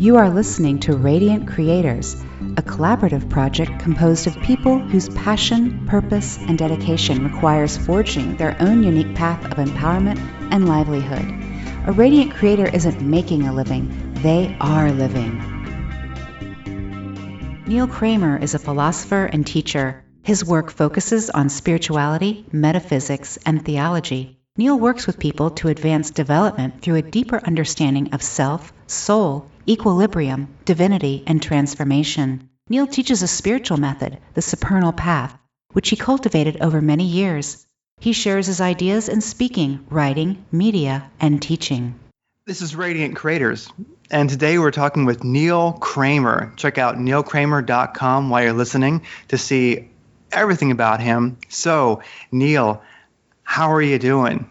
You are listening to Radiant Creators, a collaborative project composed of people whose passion, purpose, and dedication requires forging their own unique path of empowerment and livelihood. A Radiant Creator isn't making a living, they are living. Neil Kramer is a philosopher and teacher. His work focuses on spirituality, metaphysics, and theology. Neil works with people to advance development through a deeper understanding of self, soul, equilibrium, divinity, and transformation. Neil teaches a spiritual method, the supernal path, which he cultivated over many years. He shares his ideas in speaking, writing, media, and teaching. This is Radiant Creators, and today we're talking with Neil Kramer. Check out neilkramer.com while you're listening to see everything about him. So, Neil, how are you doing?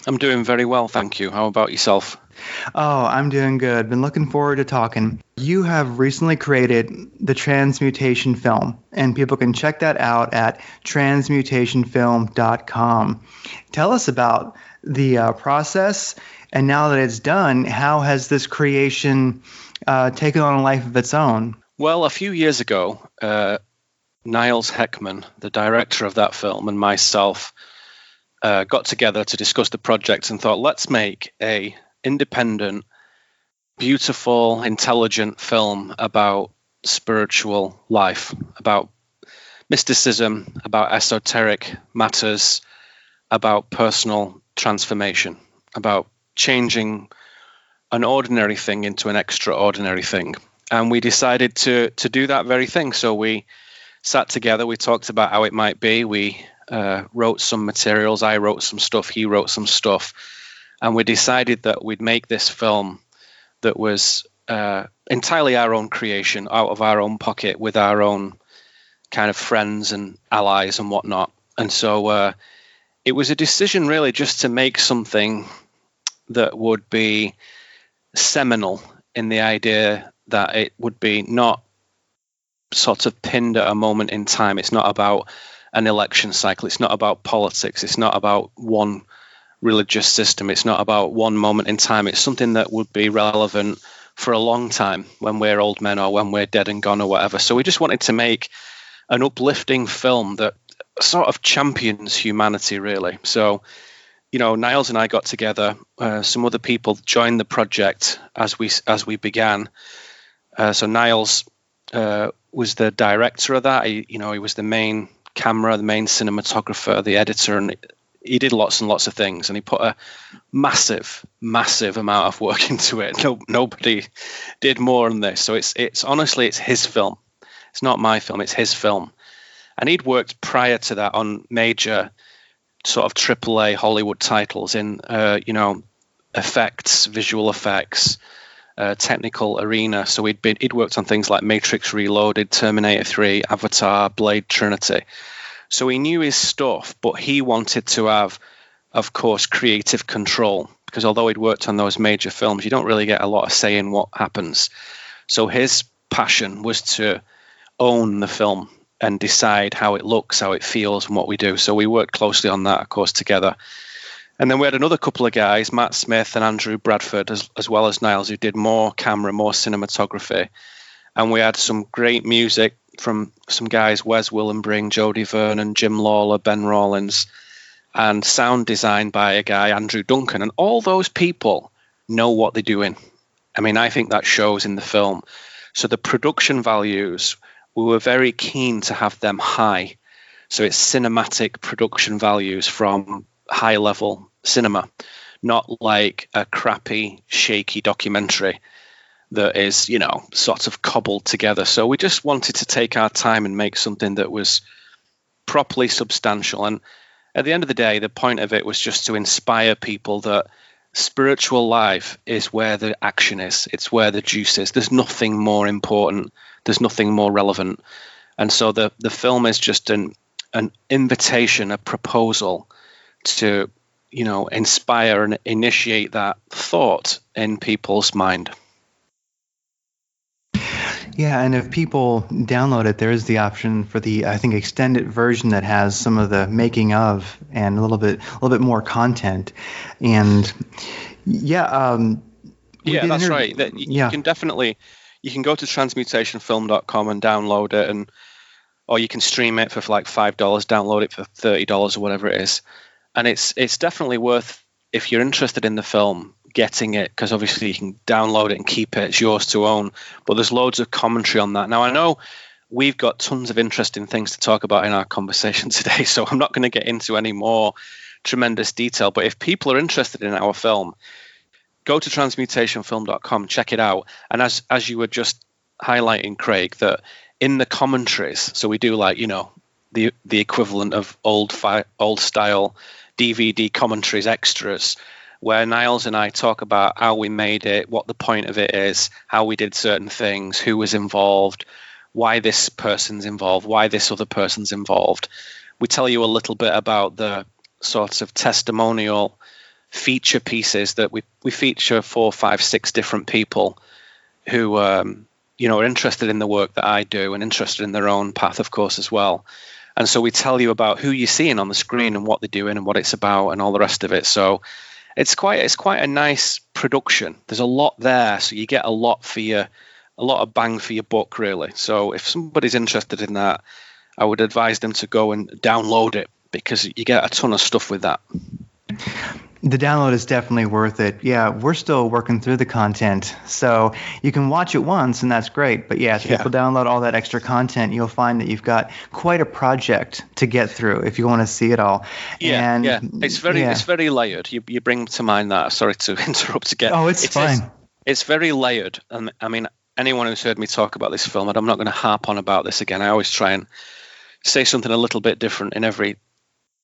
I'm doing very well, thank you. How about yourself? Oh, I'm doing good. Been looking forward to talking. You have recently created the Transmutation film, and people can check that out at transmutationfilm.com. Tell us about the process, and now that it's done, how has this creation taken on a life of its own? Well, a few years ago, Niles Heckman, the director of that film, and myself got together to discuss the project and thought, let's make a independent, beautiful, intelligent film about spiritual life, about mysticism, about esoteric matters, about personal transformation, about changing an ordinary thing into an extraordinary thing. And we decided to do that very thing. So we sat together, we talked about how it might be, we wrote some materials, I wrote some stuff, he wrote some stuff, and we decided that we'd make this film that was entirely our own creation, out of our own pocket, with our own kind of friends and allies and whatnot. And so it was a decision really just to make something that would be seminal in the idea that it would be not sort of pinned at a moment in time. It's not about an election cycle. It's not about politics. It's not about one religious system. It's not about one moment in time. It's something that would be relevant for a long time when we're old men or when we're dead and gone or whatever. So we just wanted to make an uplifting film that sort of champions humanity, really. So, you know, Niles and I got together. Some other people joined the project as we began. So Niles was the director of that. He was the main camera, the main cinematographer, the editor, and he did lots and lots of things, and he put a massive amount of work into it. Nobody did more than this. So it's honestly, it's his film. It's not my film, it's his film. And he'd worked prior to that on major sort of AAA Hollywood titles in, effects, visual effects, technical arena. So he'd worked on things like Matrix Reloaded, Terminator 3, Avatar, Blade Trinity. So he knew his stuff, but he wanted to have, of course, creative control, because although he'd worked on those major films, you don't really get a lot of say in what happens. So his passion was to own the film and decide how it looks, how it feels, and what we do. So we worked closely on that, of course, together. And then we had another couple of guys, Matt Smith and Andrew Bradford, as well as Niles, who did more camera, more cinematography. And we had some great music from some guys, Wes Willenbring, Jody Vernon, Jim Lawler, Ben Rawlins, and sound design by a guy, Andrew Duncan. And all those people know what they're doing. I mean, I think that shows in the film. So the production values, we were very keen to have them high. So it's cinematic production values from high-level cinema, not like a crappy, shaky documentary that is, sort of cobbled together. So we just wanted to take our time and make something that was properly substantial. And at the end of the day, the point of it was just to inspire people that spiritual life is where the action is. It's where the juice is. There's nothing more important. There's nothing more relevant. And so the film is just an invitation, a proposal to, inspire and initiate that thought in people's mind. Yeah, and if people download it, there is the option for the, I think, extended version that has some of the making of and a little bit more content. And yeah, Yeah, that's right. You Yeah. can definitely, you can go to transmutationfilm.com and download it, and or you can stream it for like $5, download it for $30 or whatever it is. And it's definitely worth, if you're interested in the film, getting it, because obviously you can download it and keep it. It's yours to own. But there's loads of commentary on that. Now, I know we've got tons of interesting things to talk about in our conversation today, so I'm not going to get into any more tremendous detail. But if people are interested in our film, go to transmutationfilm.com, check it out. And as you were just highlighting, Craig, that in the commentaries, so we do like, the equivalent of old style DVD commentaries, extras, where Niles and I talk about how we made it, what the point of it is, how we did certain things, who was involved, why this person's involved, why this other person's involved. We tell you a little bit about the sorts of testimonial feature pieces that we feature 4, 5, 6 different people who are interested in the work that I do and interested in their own path, of course, as well. And so we tell you about who you're seeing on the screen and what they're doing and what it's about and all the rest of it. So it's quite a nice production. There's a lot there, so you get a lot of bang for your buck, really. So if somebody's interested in that, I would advise them to go and download it, because you get a ton of stuff with that. The download is definitely worth it. Yeah, we're still working through the content. So you can watch it once, and that's great. But if people download all that extra content, you'll find that you've got quite a project to get through if you want to see it all. It's very layered. You bring to mind that. Sorry to interrupt again. Oh, it's fine. It's very layered. And I mean, anyone who's heard me talk about this film, and I'm not going to harp on about this again. I always try and say something a little bit different in every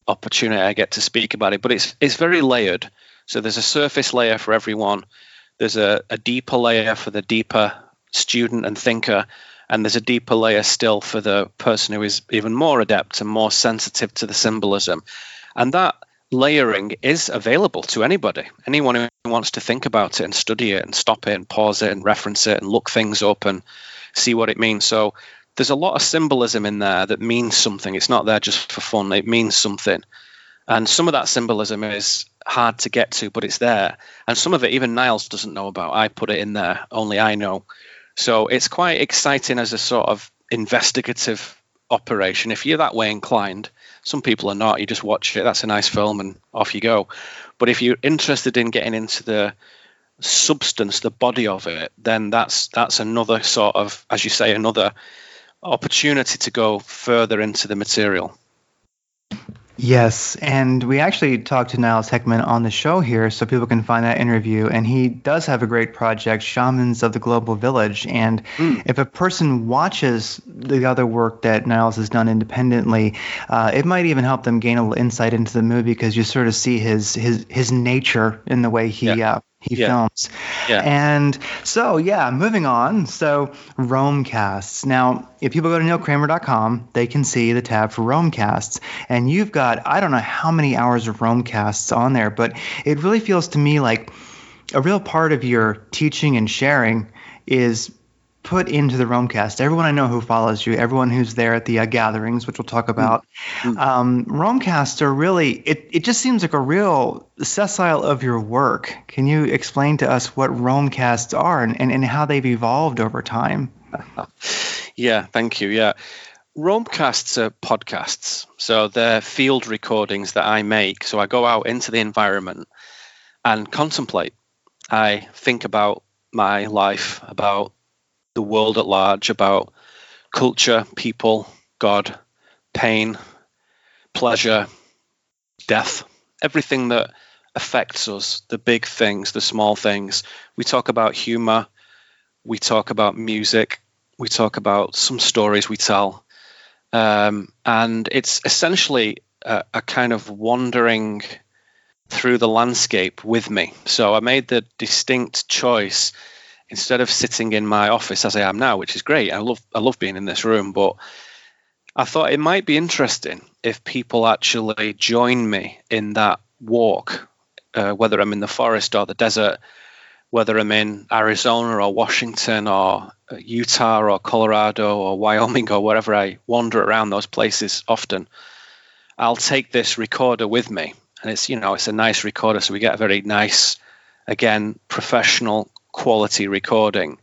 opportunity I get to speak about it, but it's very layered. So there's a surface layer for everyone. There's a deeper layer for the deeper student and thinker, and there's a deeper layer still for the person who is even more adept and more sensitive to the symbolism. And that layering is available to anybody, anyone who wants to think about it and study it and stop it and pause it and reference it and look things up and see what it means. So there's a lot of symbolism in there that means something. It's not there just for fun. It means something. And some of that symbolism is hard to get to, but it's there. And some of it even Niles doesn't know about. I put it in there. Only I know. So it's quite exciting as a sort of investigative operation. If you're that way inclined, some people are not. You just watch it. That's a nice film and off you go. But if you're interested in getting into the substance, the body of it, then that's another sort of, as you say, another opportunity to go further into the material. Yes, and we actually talked to Niles Heckman on the show here, so people can find that interview. And he does have a great project, Shamans of the Global Village. And if a person watches the other work that Niles has done independently, it might even help them gain a little insight into the movie, because you sort of see his nature in the way he films. Yeah. And so, moving on. So, Romecasts. Now, if people go to neilkramer.com, they can see the tab for Romecasts. And you've got, I don't know how many hours of Romecasts on there, but it really feels to me like a real part of your teaching and sharing is put into the Romecast. Everyone I know who follows you, everyone who's there at the gatherings, which we'll talk about, Romecasts are really, it just seems like a real sessile of your work. Can you explain to us what Romecasts are and how they've evolved over time? Yeah, thank you. Yeah. Romecasts are podcasts. So they're field recordings that I make. So I go out into the environment and contemplate. I think about my life, about the world at large, about culture, people, God, pain, pleasure, death, everything that affects us, the big things, the small things. We talk about humor, we talk about music, we talk about some stories we tell. And it's essentially a kind of wandering through the landscape with me. So I made the distinct choice, instead of sitting in my office as I am now, which is great. I love being in this room, but I thought it might be interesting if people actually join me in that walk, whether I'm in the forest or the desert, whether I'm in Arizona or Washington or Utah or Colorado or Wyoming or wherever I wander around those places often. I'll take this recorder with me, and it's a nice recorder, so we get a very nice, again, professional quality recording.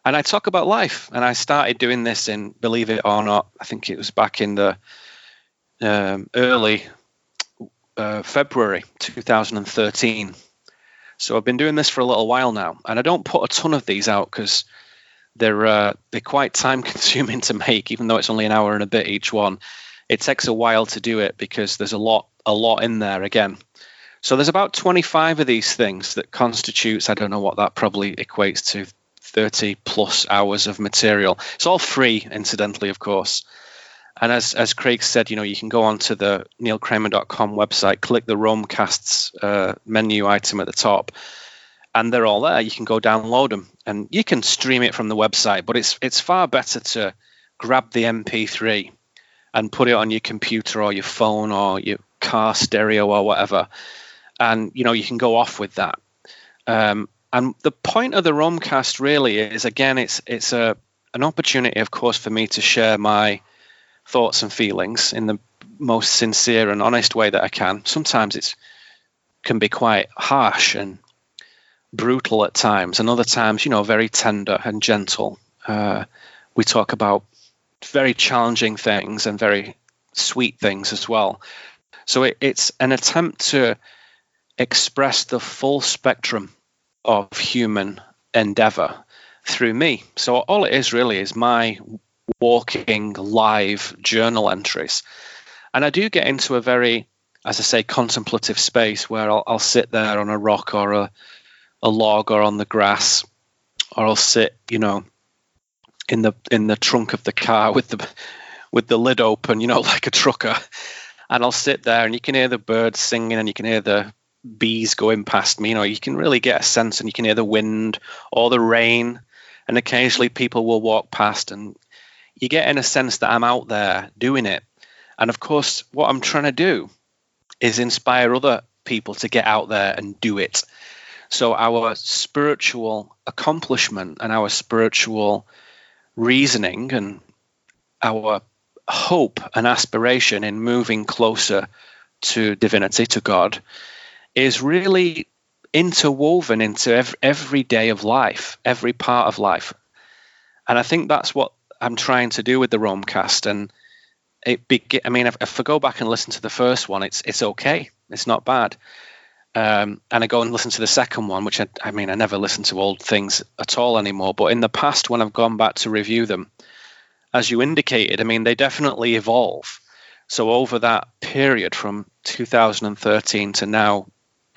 And I talk about life. And I started doing this in, believe it or not, I think it was back in the early February 2013. So I've been doing this for a little while now. And I don't put a ton of these out because they're quite time consuming to make, even though it's only an hour and a bit each one. It takes a while to do it because there's a lot in there again. So there's about 25 of these things that constitutes, I don't know what that probably equates to, 30 plus hours of material. It's all free, incidentally, of course. And as Craig said, you can go onto the neilkramer.com website, click the Romecasts menu item at the top, and they're all there. You can go download them, and you can stream it from the website, but it's far better to grab the MP3 and put it on your computer or your phone or your car stereo or whatever, and you can go off with that. And the point of the Romecast really is, again, it's an opportunity, of course, for me to share my thoughts and feelings in the most sincere and honest way that I can. Sometimes it can be quite harsh and brutal at times, and other times, very tender and gentle. We talk about very challenging things and very sweet things as well. So it's an attempt to express the full spectrum of human endeavor through me. So all it is really is my walking live journal entries. And I do get into a very, as I say, contemplative space where I'll sit there on a rock or a log or on the grass, or I'll sit, in the trunk of the car with the lid open, like a trucker. And I'll sit there and you can hear the birds singing and you can hear the bees going past me. You can really get a sense, and you can hear the wind or the rain, and occasionally people will walk past, and you get in a sense that I'm out there doing it. And of course, what I'm trying to do is inspire other people to get out there and do it. So our spiritual accomplishment and our spiritual reasoning and our hope and aspiration in moving closer to divinity, to God, is really interwoven into every day of life, every part of life. And I think that's what I'm trying to do with the Romecast. And if I go back and listen to the first one, it's okay. It's not bad. And I go and listen to the second one, which I never listen to old things at all anymore. But in the past, when I've gone back to review them, as you indicated, they definitely evolve. So over that period from 2013 to now,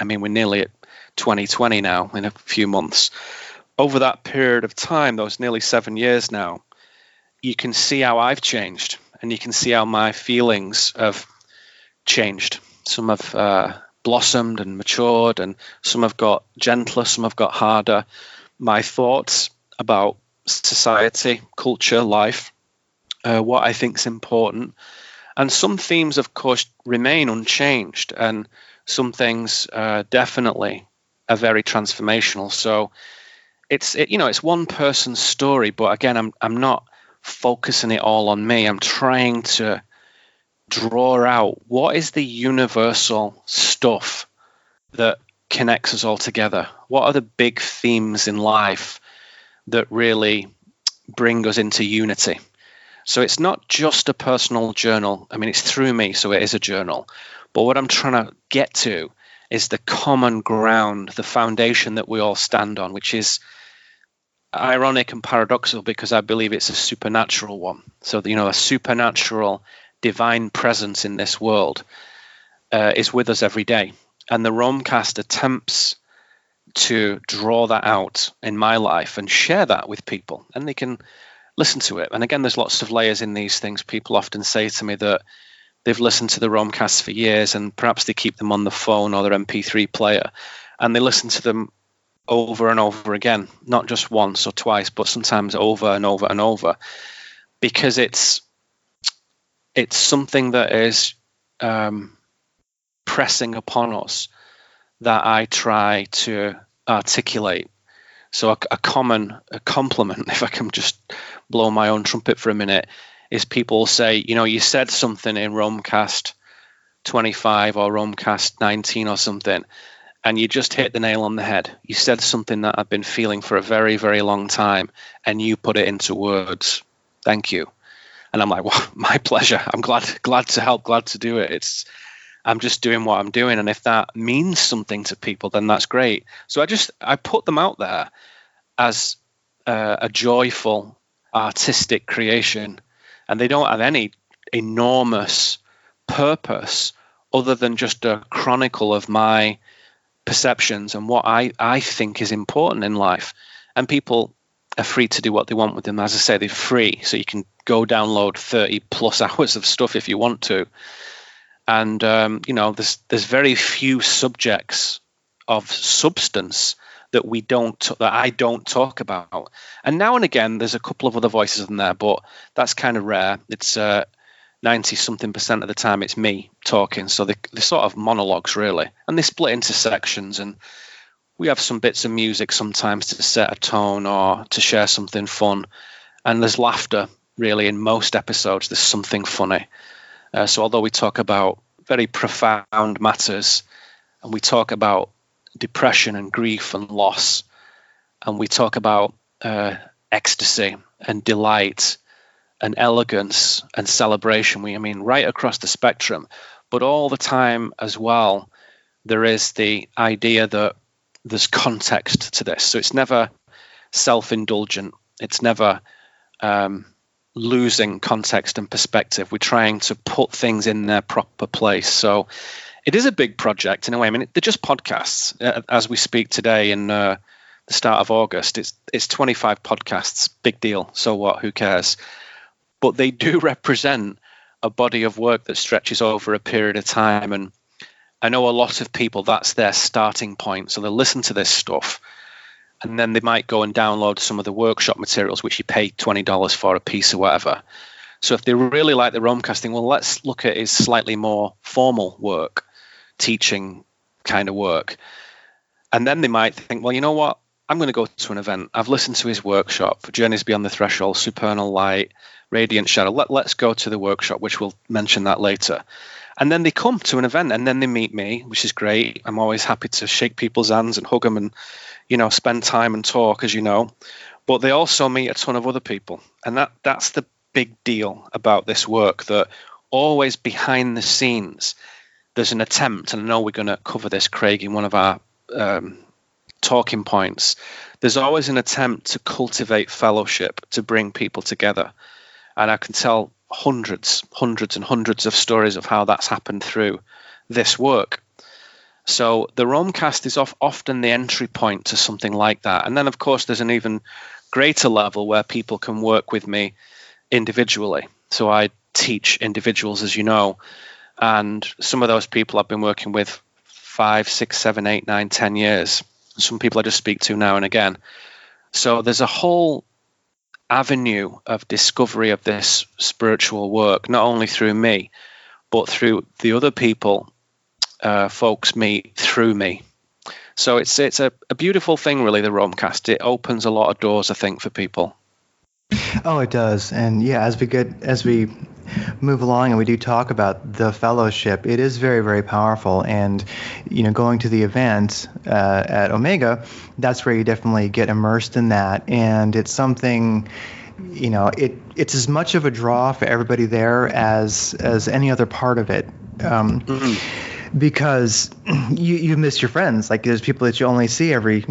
we're nearly at 2020 now in a few months. Over that period of time, those nearly 7 years now, you can see how I've changed, and you can see how my feelings have changed. Some have blossomed and matured, and some have got gentler, some have got harder. My thoughts about society, culture, life, what I think is important. And some themes, of course, remain unchanged, and some things definitely are very transformational. So it's one person's story, but again, I'm not focusing it all on me. I'm trying to draw out what is the universal stuff that connects us all together. What are the big themes in life that really bring us into unity? So it's not just a personal journal. It's through me, so it is a journal. But what I'm trying to get to is the common ground, the foundation that we all stand on, which is ironic and paradoxical because I believe it's a supernatural one. So, a supernatural divine presence in this world is with us every day. And the Romecast attempts to draw that out in my life and share that with people, and they can listen to it. And again, there's lots of layers in these things. People often say to me that they've listened to the Romecasts for years, and perhaps they keep them on the phone or their MP3 player, and they listen to them over and over again, not just once or twice, but sometimes over and over and over, because it's something that is pressing upon us that I try to articulate. So a compliment, if I can just blow my own trumpet for a minute, is people say, you said something in Romecast 25 or Romecast 19 or something, And you just hit the nail on the head. You said something that I've been feeling for a very, very long time, and you put it into words. Thank you. And I'm like, well, my pleasure. I'm glad to help, glad to do it. I'm just doing what I'm doing. And if that means something to people, then that's great. So I put them out there as a joyful, artistic creation. And they don't have any enormous purpose other than just a chronicle of my perceptions and what I think is important in life. And people are free to do what they want with them. As I say, they're free, so you can go download 30 plus hours of stuff if you want to. And there's very few subjects of substance that I don't talk about. And now and again there's a couple of other voices in there, but that's kind of rare. It's 90-something% of the time it's me talking. So they're sort of monologues, really. And they split into sections, and we have some bits of music sometimes to set a tone or to share something fun. And there's laughter, really, in most episodes. There's something funny. So although we talk about very profound matters, and we talk about depression and grief and loss, and we talk about ecstasy and delight and elegance and celebration. Right across the spectrum, but all the time as well, there is the idea that there's context to this. So it's never self-indulgent. It's never losing context and perspective. We're trying to put things in their proper place. So it is a big project in a way. They're just podcasts. As we speak today in the start of August, it's 25 podcasts. Big deal. So what? Who cares? But they do represent a body of work that stretches over a period of time. And I know a lot of people, that's their starting point. So they'll listen to this stuff, and then they might go and download some of the workshop materials, which you pay $20 for a piece or whatever. So if they really like the Romecasting, well, let's look at his slightly more formal work, teaching kind of work. And then they might think, well, you know what? I'm going to go to an event. I've listened to his workshop, Journeys Beyond the Threshold, Supernal Light, Radiant Shadow. Let's go to the workshop, which we'll mention that later. And then they come to an event, and then they meet me, which is great. I'm always happy to shake people's hands and hug them and, spend time and talk, as you know. But they also meet a ton of other people. And that's the big deal about this work, that always behind the scenes, there's an attempt, and I know we're going to cover this, Craig, in one of our talking points. There's always an attempt to cultivate fellowship, to bring people together. And I can tell hundreds and hundreds of stories of how that's happened through this work. So the Romecast is often the entry point to something like that. And then, of course, there's an even greater level where people can work with me individually. So I teach individuals, as you know, and some of those people I've been working with 5, 6, 7, 8, 9, 10 years. Some people I just speak to now and again. So there's a whole avenue of discovery of this spiritual work, not only through me, but through the other people folks meet through me. So it's a beautiful thing, really, the Romecast. It opens a lot of doors, I think, for people. Oh, it does. And yeah, as we move along and we do talk about the fellowship, it is very, very powerful. And, going to the event at Omega, that's where you definitely get immersed in that. And it's something, it's as much of a draw for everybody there as any other part of it. Because you miss your friends. Like, there's people that you only see every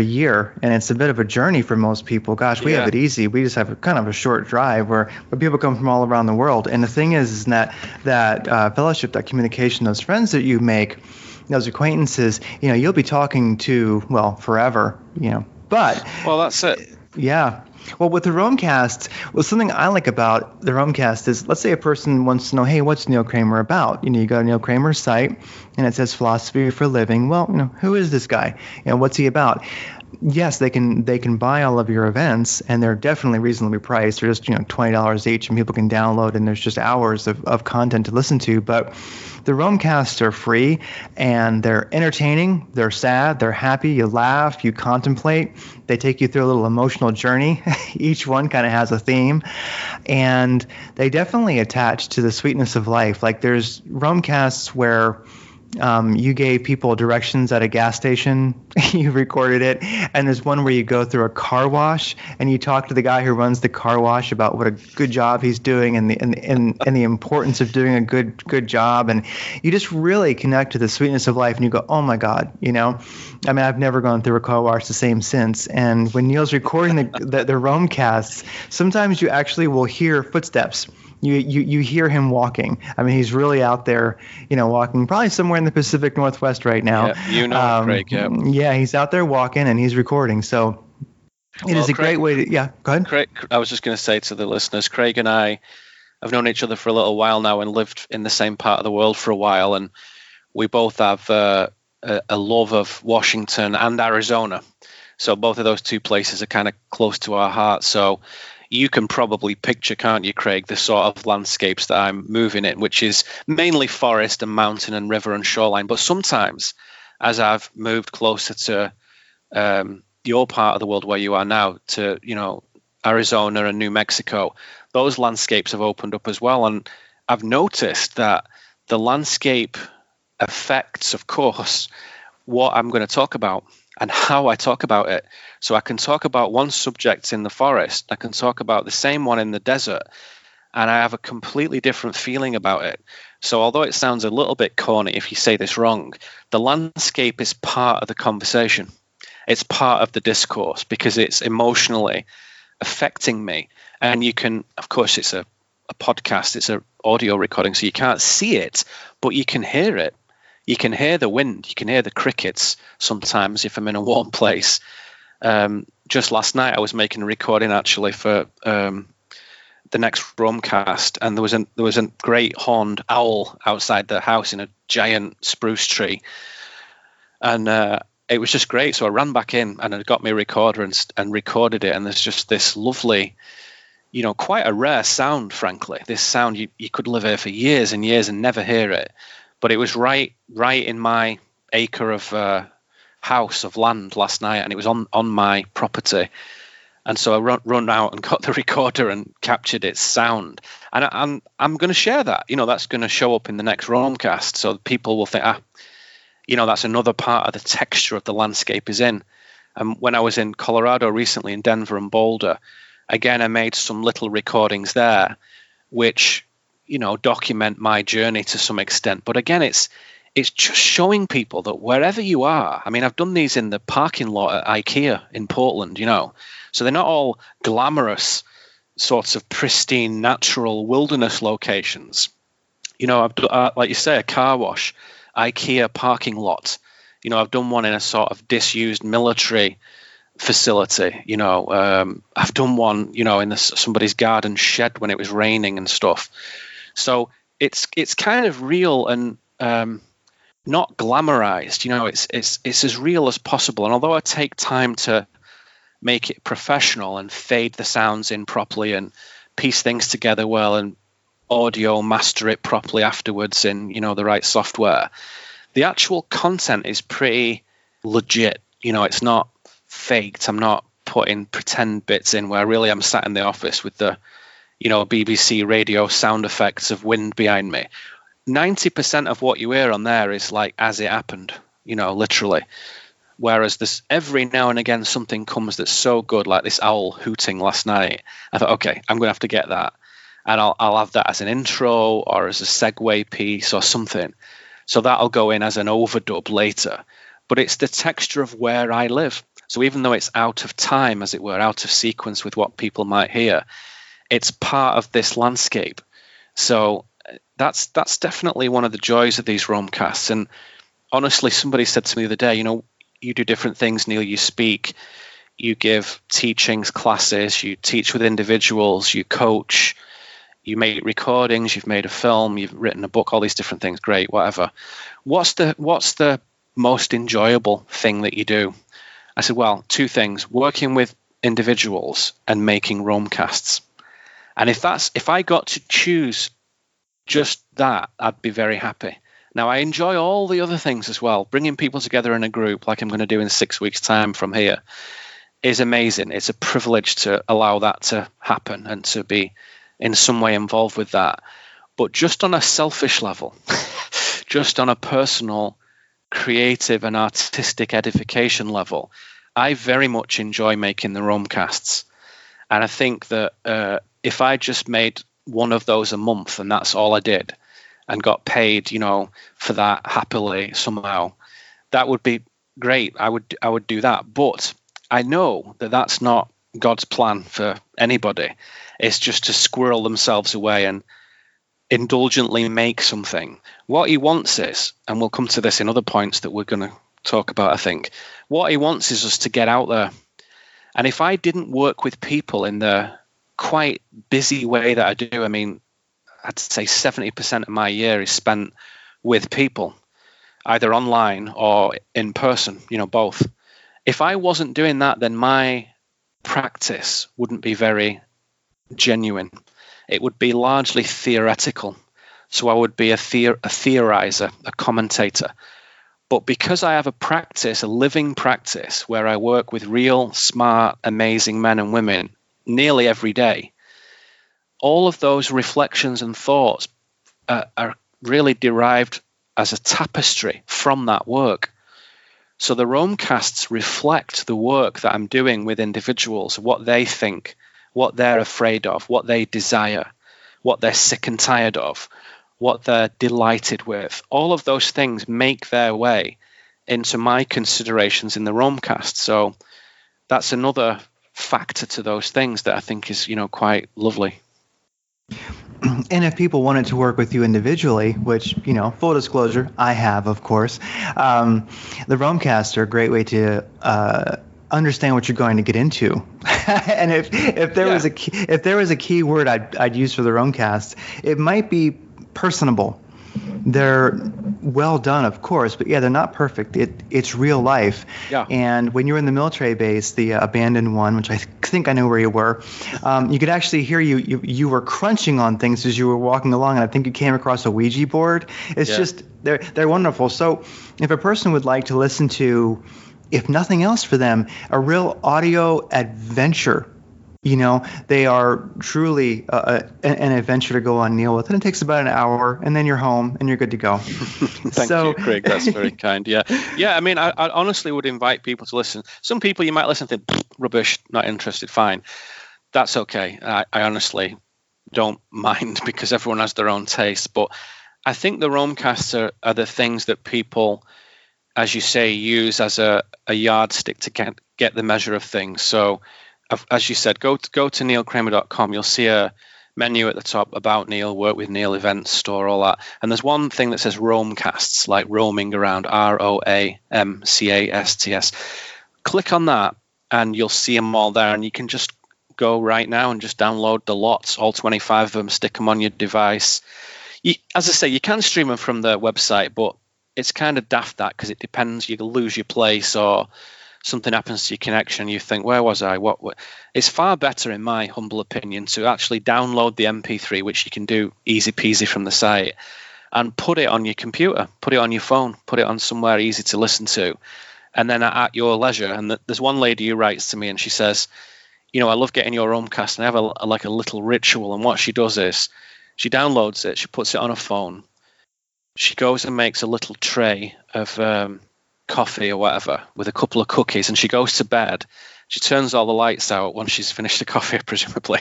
year, and it's a bit of a journey for most people. Gosh, we have it easy. We just have kind of a short drive where people come from all around the world. And the thing is that fellowship, that communication, those friends that you make, those acquaintances, you'll be talking to, forever, But that's it. Yeah. Well, with the Romecast, something I like about the Romecast is, let's say a person wants to know, hey, what's Neil Kramer about? You go to Neil Kramer's site, and it says philosophy for living. Well, who is this guy? What's he about? Yes, they can buy all of your events, and they're definitely reasonably priced. They're just $20 each, and people can download, and there's just hours of content to listen to. But the Romecasts are free, and they're entertaining. They're sad. They're happy. You laugh. You contemplate. They take you through a little emotional journey. Each one kind of has a theme, and they definitely attach to the sweetness of life. Like, there's Romecasts where You gave people directions at a gas station. You recorded it. And there's one where you go through a car wash and you talk to the guy who runs the car wash about what a good job he's doing and the importance of doing a good job. And you just really connect to the sweetness of life and you go, oh my God, I mean, I've never gone through a car wash the same since. And when Neil's recording the Romecasts, sometimes you actually will hear footsteps. You hear him walking. I mean, he's really out there, walking probably somewhere in the Pacific Northwest right now. Yeah, Craig. Yeah. Yeah, he's out there walking and he's recording. So it is a great way to. Yeah, go ahead. Craig, I was just going to say to the listeners, Craig and I have known each other for a little while now and lived in the same part of the world for a while, and we both have a love of Washington and Arizona. So both of those two places are kind of close to our hearts. So you can probably picture, can't you, Craig, the sort of landscapes that I'm moving in, which is mainly forest and mountain and river and shoreline. But sometimes, as I've moved closer to your part of the world where you are now, to Arizona and New Mexico, those landscapes have opened up as well. And I've noticed that the landscape affects, of course, what I'm going to talk about and how I talk about it. So I can talk about one subject in the forest, I can talk about the same one in the desert, and I have a completely different feeling about it. So although it sounds a little bit corny if you say this wrong, the landscape is part of the conversation. It's part of the discourse because it's emotionally affecting me. And you can, of course, it's a podcast, it's an audio recording, so you can't see it, but you can hear it. You can hear the wind, you can hear the crickets sometimes if I'm in a warm place. Just last night I was making a recording actually for the next Romecast, and there was a great horned owl outside the house in a giant spruce tree, and it was just great. So I ran back in and I got my recorder and recorded it, and there's just this lovely, quite a rare sound, frankly. This sound you could live here for years and years and never hear it. But it was right in my acre of house of land last night, and it was on my property. And so I run out and got the recorder and captured its sound. And I'm going to share that. That's going to show up in the next Romecast, so people will think, that's another part of the texture of the landscape is in. And when I was in Colorado recently, in Denver and Boulder, again, I made some little recordings there, which document my journey to some extent. But again, it's just showing people that wherever you are, I mean, I've done these in the parking lot at IKEA in Portland, so they're not all glamorous sorts of pristine, natural wilderness locations. I've done, like you say, a car wash, IKEA parking lot. I've done one in a sort of disused military facility. I've done one, in somebody's garden shed when it was raining and stuff. So it's kind of real and not glamorized. It's as real as possible. And although I take time to make it professional and fade the sounds in properly and piece things together well and audio master it properly afterwards in the right software, the actual content is pretty legit. It's not faked. I'm not putting pretend bits in where really I'm sat in the office with the BBC radio sound effects of wind behind me. 90% of what you hear on there is like as it happened, literally. Whereas this every now and again something comes that's so good, like this owl hooting last night. I thought, okay, I'm going to have to get that, and I'll have that as an intro or as a segue piece or something. So that'll go in as an overdub later. But it's the texture of where I live. So even though it's out of time, as it were, out of sequence with what people might hear, it's part of this landscape. So that's definitely one of the joys of these Romecasts. And honestly, somebody said to me the other day, you do different things, Neil. You speak, you give teachings, classes, you teach with individuals, you coach, you make recordings, you've made a film, you've written a book, all these different things. Great, whatever. What's the most enjoyable thing that you do? I said, well, two things: working with individuals and making Romecasts. And if I got to choose just that, I'd be very happy. Now, I enjoy all the other things as well. Bringing people together in a group, like I'm going to do in 6 weeks' time from here, is amazing. It's a privilege to allow that to happen and to be in some way involved with that. But just on a selfish level, just on a personal, creative and artistic edification level, I very much enjoy making the Romecasts. And I think that if I just made one of those a month and that's all I did and got paid, for that happily somehow, that would be great. I would do that. But I know that that's not God's plan for anybody. It's just to squirrel themselves away and indulgently make something. What he wants is, and we'll come to this in other points that we're going to talk about, I think, what he wants is us to get out there. And if I didn't work with people in the quite busy way that I do, I mean, I'd say 70% of my year is spent with people, either online or in person, both. If I wasn't doing that, then my practice wouldn't be very genuine. It would be largely theoretical. So I would be a theorizer, a commentator. But because I have a practice, a living practice, where I work with real, smart, amazing men and women nearly every day, all of those reflections and thoughts are really derived as a tapestry from that work. So the Romecasts reflect the work that I'm doing with individuals, what they think, what they're afraid of, what they desire, what they're sick and tired of, what they're delighted with. All of those things make their way into my considerations in the Romecast. So that's another factor to those things that I think is, quite lovely. And if people wanted to work with you individually, which, full disclosure, I have, of course, the Romecasts are a great way to understand what you're going to get into. And if there was a key word I'd use for the Romecast, it might be personable. They're well done, of course, but they're not perfect. It's real life. Yeah. And when you were in the military base, the abandoned one, which I think I know where you were, you could actually hear you were crunching on things as you were walking along, and I think you came across a Ouija board. It's just they're wonderful. So if a person would like to listen to, if nothing else for them, a real audio adventure, they are truly an adventure to go on, Neil, with. And it takes about an hour, and then you're home, and you're good to go. Thank you, Craig. That's very kind. Yeah. I mean, I honestly would invite people to listen. Some people you might listen to, rubbish, not interested, fine. That's okay. I honestly don't mind, because everyone has their own taste. But I think the Romecasts are the things that people, as you say, use as a yardstick to get the measure of things. So, as you said, go to neilkramer.com. You'll see a menu at the top, about Neil, work with Neil, events, store, all that. And there's one thing that says Romecasts, like roaming around, ROAMCASTS. Click on that and you'll see them all there. And you can just go right now and just download the lots, all 25 of them, stick them on your device. As I say, you can stream them from the website, but it's kind of daft that, because it depends. You can lose your place, or something happens to your connection, you think, where was I? What? It's far better, in my humble opinion, to actually download the MP3, which you can do easy peasy from the site, and put it on your computer, put it on your phone, put it on somewhere easy to listen to, and then at your leisure. And there's one lady who writes to me and she says, I love getting your Romecast, and I have a little ritual. And what she does is she downloads it, she puts it on her phone, she goes and makes a little tray of coffee or whatever with a couple of cookies, and she goes to bed. She turns all the lights out once she's finished the coffee, presumably,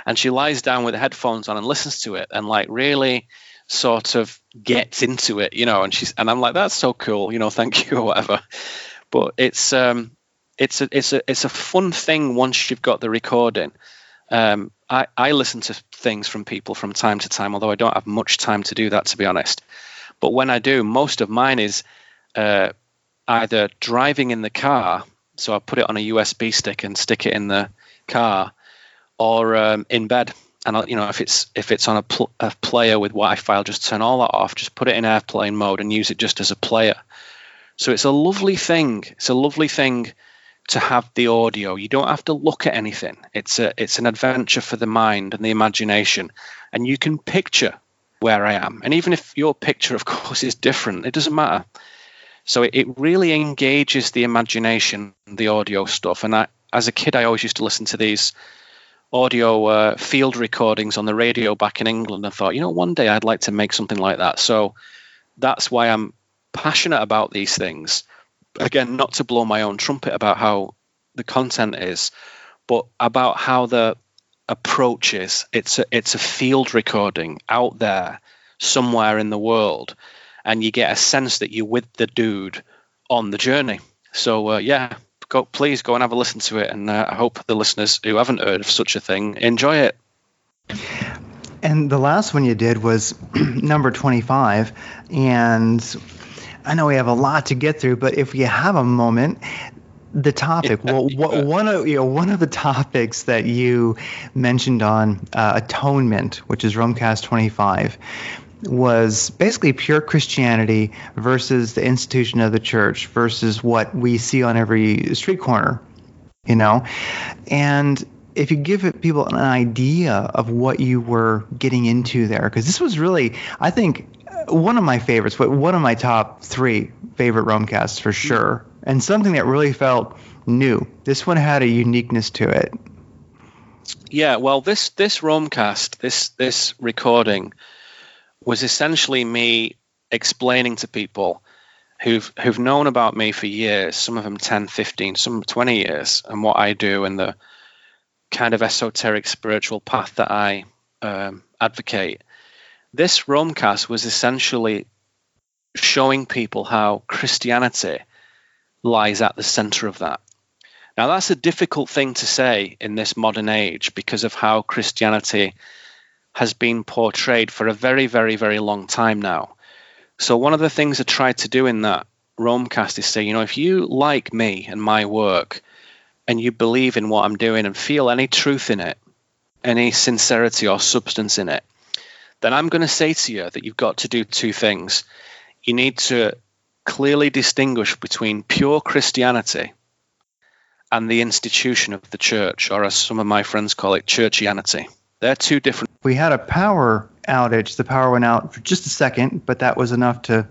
and she lies down with the headphones on and listens to it, and really sort of gets into it, and I'm like, that's so cool, thank you, or whatever. But it's a fun thing once you've got the recording. I listen to things from people from time to time, although I don't have much time to do that, to be honest. But when I do, most of mine is either driving in the car, so I put it on a USB stick and stick it in the car, or in bed. And if it's on a player with Wi-Fi, I'll just turn all that off, just put it in airplane mode and use it just as a player. So it's a lovely thing. It's a lovely thing to have the audio. You don't have to look at anything. It's an adventure for the mind and the imagination, and you can picture where I am. And even if your picture, of course, is different, it doesn't matter. So it really engages the imagination, the audio stuff. And as a kid, I always used to listen to these audio field recordings on the radio back in England, and thought, one day I'd like to make something like that. So that's why I'm passionate about these things. Again, not to blow my own trumpet about how the content is, but about how the approach is. It's a field recording out there somewhere in the world, and you get a sense that you're with the dude on the journey. So please go and have a listen to it, and I hope the listeners who haven't heard of such a thing enjoy it. And the last one you did was number 25, and I know we have a lot to get through, but if you have a moment, the topic. One of the topics that you mentioned on atonement, which is Romecast 25, was basically pure Christianity versus the institution of the church versus what we see on every street corner, And if you give people an idea of what you were getting into there, because this was really, I think, one of my favorites, but one of my top 3 favorite Romecasts for sure, and something that really felt new. This one had a uniqueness to it. Yeah, well, this Romecast, this recording, was essentially me explaining to people who've known about me for years, some of them 10, 15, some 20 years, and what I do and the kind of esoteric spiritual path that I advocate. This Romecast was essentially showing people how Christianity lies at the center of that. Now, that's a difficult thing to say in this modern age because of how Christianity has been portrayed for a very, very, very long time now. So one of the things I tried to do in that Romecast is say, if you like me and my work and you believe in what I'm doing and feel any truth in it, any sincerity or substance in it, then I'm going to say to you that you've got to do 2 things. You need to clearly distinguish between pure Christianity and the institution of the church, or as some of my friends call it, churchianity. They're 2 different. We had a power outage. The power went out for just a second, but that was enough to,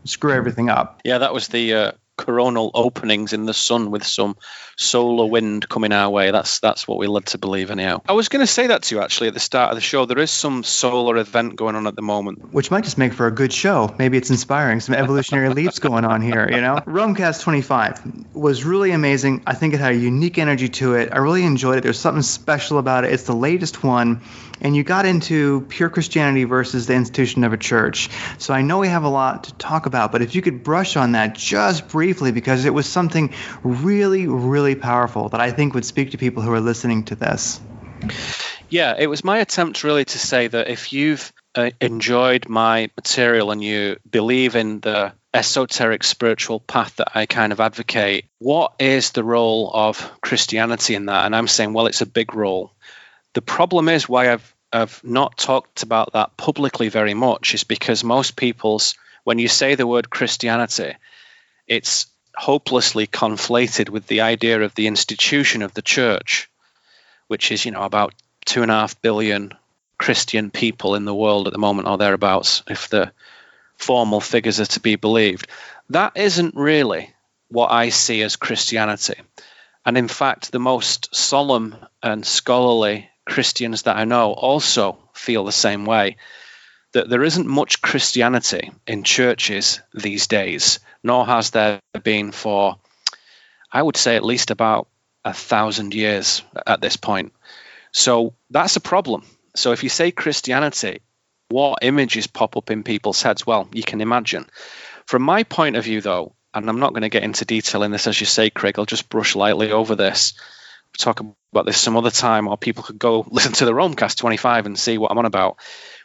screw everything up. Yeah, that was the coronal openings in the sun with some solar wind coming our way. That's what we led to believe anyhow. I was going to say that to you actually at the start of the show. There is some solar event going on at the moment, which might just make for a good show. Maybe it's inspiring, some evolutionary leaps going on here. Romecast 25 was really amazing. I think it had a unique energy to it. I really enjoyed it. There's something special about it. It's the latest one, and you got into pure Christianity versus the institution of a church. So I know we have a lot to talk about, but if you could brush on that just briefly, because it was something really, really powerful that I think would speak to people who are listening to this. Yeah, it was my attempt really to say that if you've enjoyed my material and you believe in the esoteric spiritual path that I kind of advocate, what is the role of Christianity in that? And I'm saying, well, it's a big role. The problem is why I've not talked about that publicly very much is because most people's, when you say the word Christianity, it's hopelessly conflated with the idea of the institution of the church, which is, about 2.5 billion Christian people in the world at the moment, or thereabouts, if the formal figures are to be believed. That isn't really what I see as Christianity. And in fact, the most solemn and scholarly Christians that I know also feel the same way, that there isn't much Christianity in churches these days, nor has there been for, I would say, at least about 1,000 years at this point. So that's a problem. So if you say Christianity, what images pop up in people's heads? Well, you can imagine. From my point of view, though, and I'm not going to get into detail in this, as you say, Craig, I'll just brush lightly over this. We'll talk about this some other time, or people could go listen to the Romecast 25 and see what I'm on about.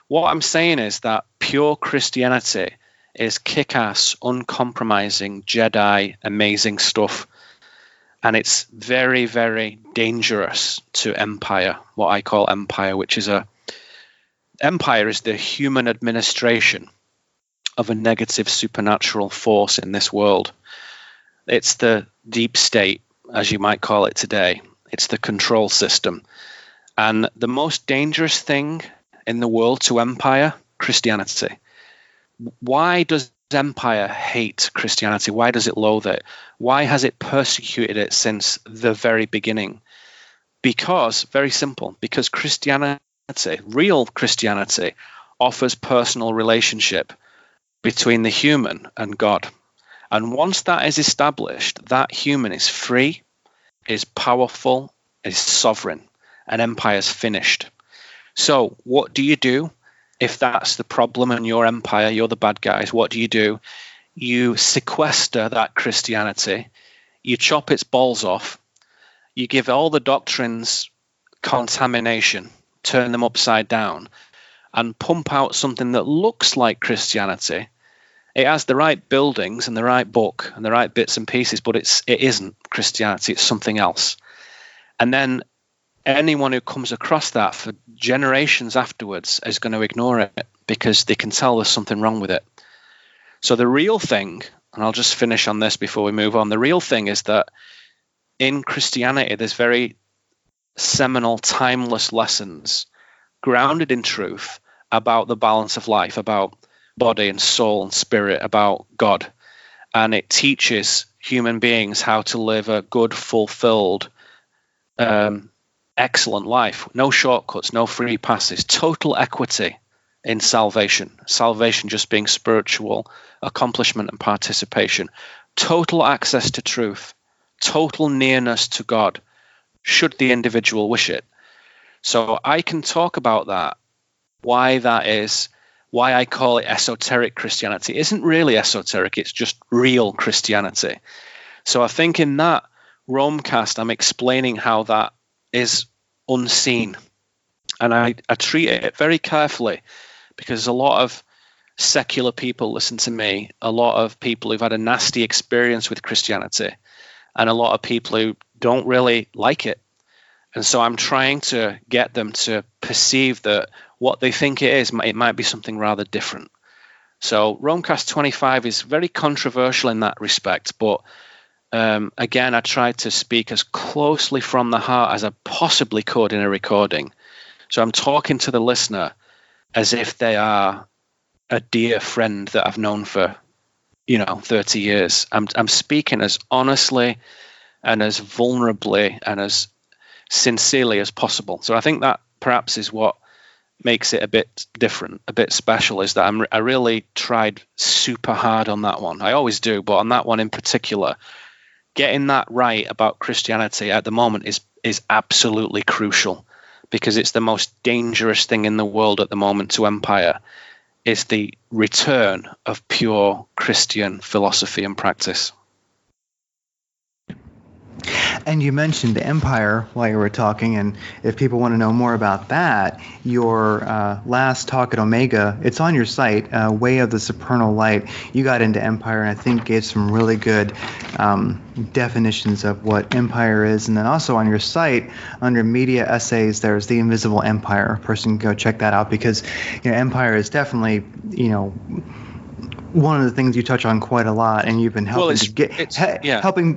What I'm saying is that pure Christianity is kick-ass, uncompromising, Jedi, amazing stuff. And it's very, very dangerous to empire, what I call empire, which is empire is the human administration of a negative supernatural force in this world. It's the deep state, as you might call it today. It's the control system. And the most dangerous thing in the world to empire, Christianity. Why does empire hate Christianity? Why does it loathe it? Why has it persecuted it since the very beginning? Because, very simple, because Christianity, real Christianity, offers personal relationship, between the human and God. And once that is established, that human is free, is powerful, is sovereign, and empire's finished. So what do you do if that's the problem in your empire? You're the bad guys. What do? You sequester that Christianity. You chop its balls off. You give all the doctrines contamination, turn them upside down, and pump out something that looks like Christianity. It has the right buildings and the right book and the right bits and pieces, but it isn't Christianity. It's something else. And then anyone who comes across that for generations afterwards is going to ignore it because they can tell there's something wrong with it. So the real thing, and I'll just finish on this before we move on, the real thing is that in Christianity, there's very seminal, timeless lessons grounded in truth about the balance of life, about body and soul and spirit, about God. And it teaches human beings how to live a good, fulfilled, excellent life. No shortcuts, no free passes, total equity in salvation. Salvation just being spiritual accomplishment and participation. Total access to truth, total nearness to God, should the individual wish it. So I can talk about that, why that is, why I call it esoteric Christianity. It isn't really esoteric, it's just real Christianity. So I think in that Romecast, I'm explaining how that is unseen. And I treat it very carefully because a lot of secular people listen to me, a lot of people who've had a nasty experience with Christianity, and a lot of people who don't really like it. And so I'm trying to get them to perceive that what they think it is, it might be something rather different. So Romecast 25 is very controversial in that respect, but again, I tried to speak as closely from the heart as I possibly could in a recording. So I'm talking to the listener as if they are a dear friend that I've known for, 30 years. I'm speaking as honestly and as vulnerably and as sincerely as possible. So I think that perhaps is what makes it a bit different, a bit special, is that I really tried super hard on that one. I always do, but on that one in particular, getting that right about Christianity at the moment is absolutely crucial, because it's the most dangerous thing in the world at the moment to empire. Is the return of pure Christian philosophy and practice. And you mentioned empire while you were talking, and if people want to know more about that, your last talk at Omega, it's on your site, Way of the Supernal Light. You got into empire and I think gave some really good definitions of what empire is. And then also on your site, under media essays, there's The Invisible Empire. A person can go check that out because empire is definitely, one of the things you touch on quite a lot, and you've been helping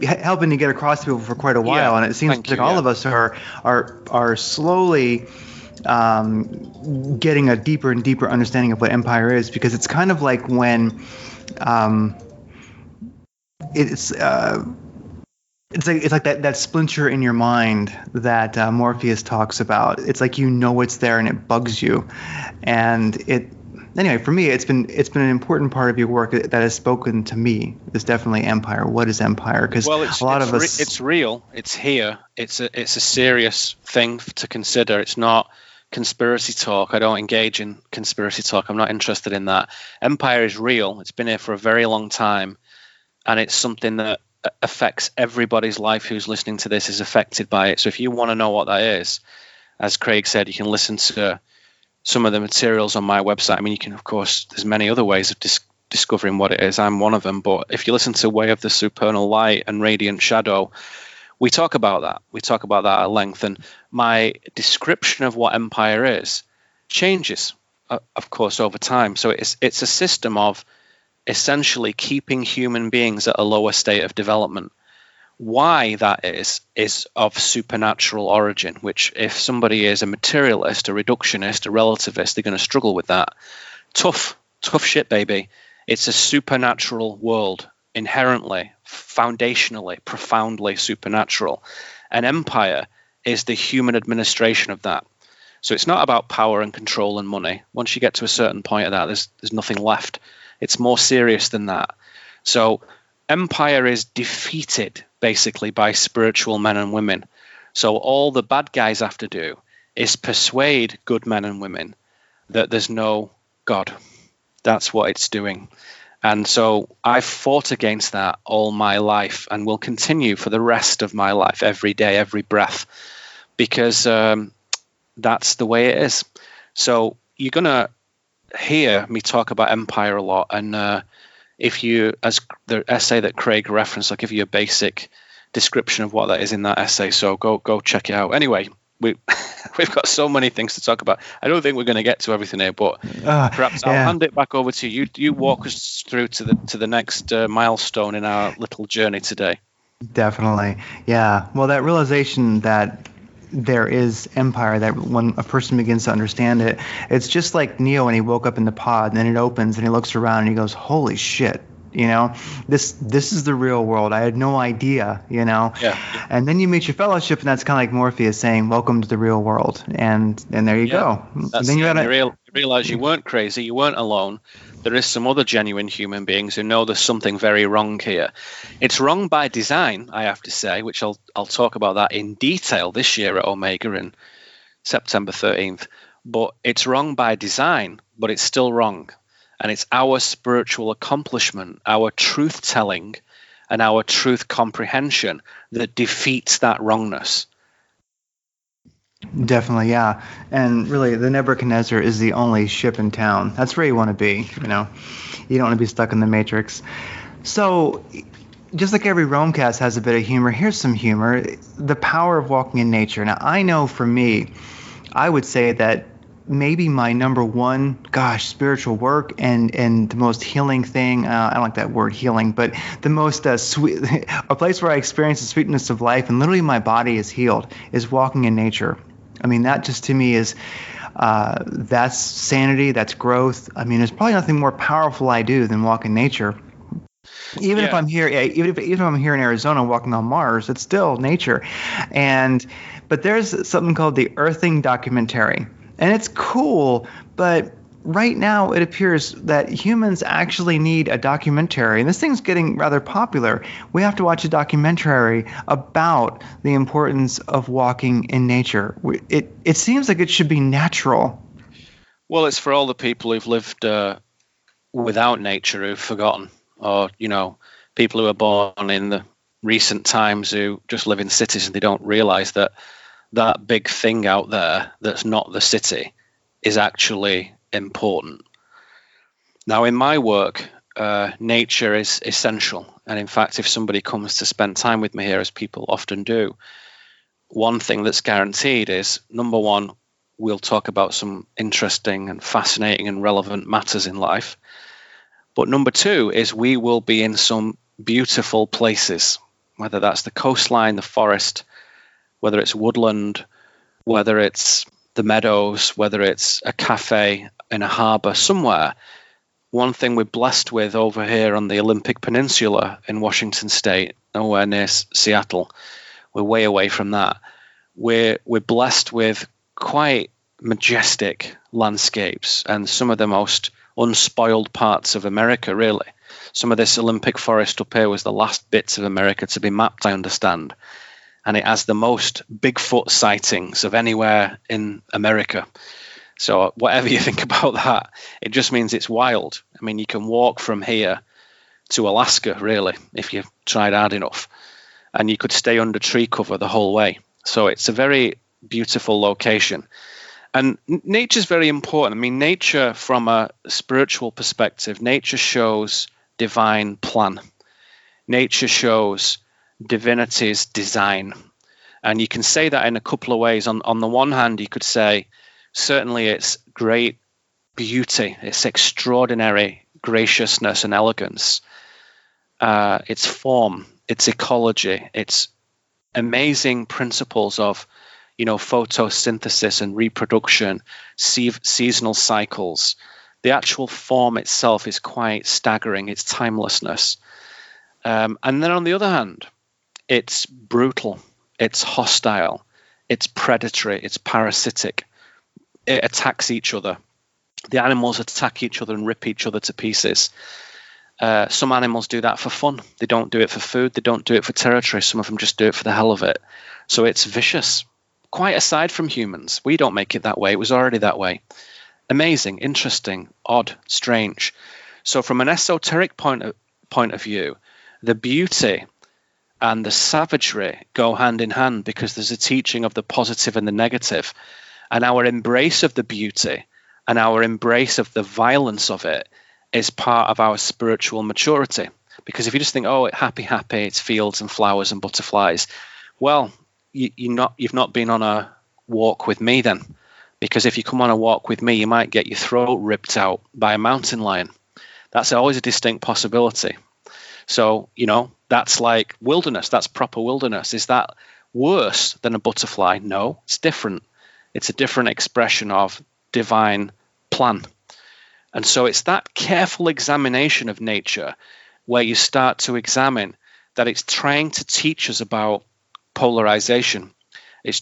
helping to get across to people for quite a while. And it seems like all of us are slowly getting a deeper and deeper understanding of what empire is, because it's kind of like when it's like that splinter in your mind that Morpheus talks about. It's like it's there and it bugs you, and it. Anyway, for me, it's been an important part of your work that has spoken to me. Is definitely empire. What is empire? Because a lot of us, it's real. It's here. It's a serious thing to consider. It's not conspiracy talk. I don't engage in conspiracy talk. I'm not interested in that. Empire is real. It's been here for a very long time, and it's something that affects everybody's life who's listening to this is affected by it. So if you want to know what that is, as Craig said, you can listen to some of the materials on my website. I mean, you can, of course, there's many other ways of discovering what it is. I'm one of them. But if you listen to Way of the Supernal Light and Radiant Shadow, we talk about that. We talk about that at length. And my description of what empire is changes, of course, over time. So it's a system of essentially keeping human beings at a lower state of development. Why that is of supernatural origin, which if somebody is a materialist, a reductionist, a relativist, they're going to struggle with that. Tough shit, baby. It's a supernatural world, inherently, foundationally, profoundly supernatural. An empire is the human administration of that. So it's not about power and control and money. Once you get to a certain point of that, there's nothing left. It's more serious than that. So empire is defeated basically by spiritual men and women. So all the bad guys have to do is persuade good men and women that there's no God. That's what it's doing. And so I've fought against that all my life and will continue for the rest of my life, every day, every breath, because that's the way it is. So you're going to hear me talk about empire a lot. And if you, as the essay that Craig referenced, I'll give you a basic description of what that is in that essay. So go check it out. Anyway, we've got so many things to talk about. I don't think we're going to get to everything here, but perhaps I'll hand it back over to you. You walk us through to the next milestone in our little journey today. Definitely. Yeah. Well, that realization that there is empire, that when a person begins to understand it, it's just like Neo when he woke up in the pod, and then it opens and he looks around and he goes, holy shit. This is the real world. I had no idea, Yeah. And then you meet your fellowship, and that's kind of like Morpheus saying, welcome to the real world. And there you go. And then you realize you weren't crazy. You weren't alone. There is some other genuine human beings who know there's something very wrong here. It's wrong by design, I have to say, which I'll talk about that in detail this year at Omega in September 13th. But it's wrong by design, but it's still wrong. And it's our spiritual accomplishment, our truth-telling, and our truth comprehension that defeats that wrongness. Definitely, yeah. And really, the Nebuchadnezzar is the only ship in town. That's where you want to be, You don't want to be stuck in the Matrix. So, just like every Romecast has a bit of humor, here's some humor. The power of walking in nature. Now, I know for me, I would say that maybe my number one, spiritual work and the most healing thing, I don't like that word healing, but the most sweet, a place where I experience the sweetness of life and literally my body is healed, is walking in nature. I mean, that just to me is, that's sanity, that's growth. I mean, there's probably nothing more powerful I do than walk in nature. Even if I'm here, even if I'm here in Arizona walking on Mars, it's still nature. But there's something called the Earthing documentary. And it's cool, but right now it appears that humans actually need a documentary. And this thing's getting rather popular. We have to watch a documentary about the importance of walking in nature. It seems like it should be natural. Well, it's for all the people who've lived without nature, who've forgotten, or, people who are born in the recent times who just live in cities and they don't realize that big thing out there that's not the city is actually important. Now, in my work, nature is essential. And in fact, if somebody comes to spend time with me here, as people often do, one thing that's guaranteed is, number one, we'll talk about some interesting and fascinating and relevant matters in life. But number two is we will be in some beautiful places, whether that's the coastline, the forest, whether it's woodland, whether it's the meadows, whether it's a cafe in a harbor somewhere. One thing we're blessed with over here on the Olympic Peninsula in Washington State, nowhere near Seattle, we're way away from that. We're blessed with quite majestic landscapes and some of the most unspoiled parts of America, really. Some of this Olympic forest up here was the last bits of America to be mapped, I understand. And it has the most Bigfoot sightings of anywhere in America. So whatever you think about that, it just means it's wild. I mean, you can walk from here to Alaska, really, if you tried hard enough. And you could stay under tree cover the whole way. So it's a very beautiful location. And nature's very important. I mean, nature, from a spiritual perspective, nature shows divine plan. Nature shows divinity's design. And you can say that in a couple of ways. On the one hand, you could say, certainly it's great beauty, it's extraordinary graciousness and elegance, its form, its ecology, its amazing principles of, photosynthesis and reproduction, seasonal cycles. The actual form itself is quite staggering, its timelessness. And then on the other hand, it's brutal, it's hostile, it's predatory, it's parasitic. It attacks each other. The animals attack each other and rip each other to pieces. Some animals do that for fun. They don't do it for food. They don't do it for territory. Some of them just do it for the hell of it. So it's vicious. Quite aside from humans. We don't make it that way. It was already that way. Amazing, interesting, odd, strange. So from an esoteric point of view, the beauty and the savagery go hand in hand, because there's a teaching of the positive and the negative. And our embrace of the beauty and our embrace of the violence of it is part of our spiritual maturity. Because if you just think, oh, happy, it's fields and flowers and butterflies, well, you've not been on a walk with me then. Because if you come on a walk with me, you might get your throat ripped out by a mountain lion. That's always a distinct possibility. So, that's like wilderness. That's proper wilderness. Is that worse than a butterfly? No, it's different. It's a different expression of divine plan. And so it's that careful examination of nature where you start to examine that it's trying to teach us about polarization. It's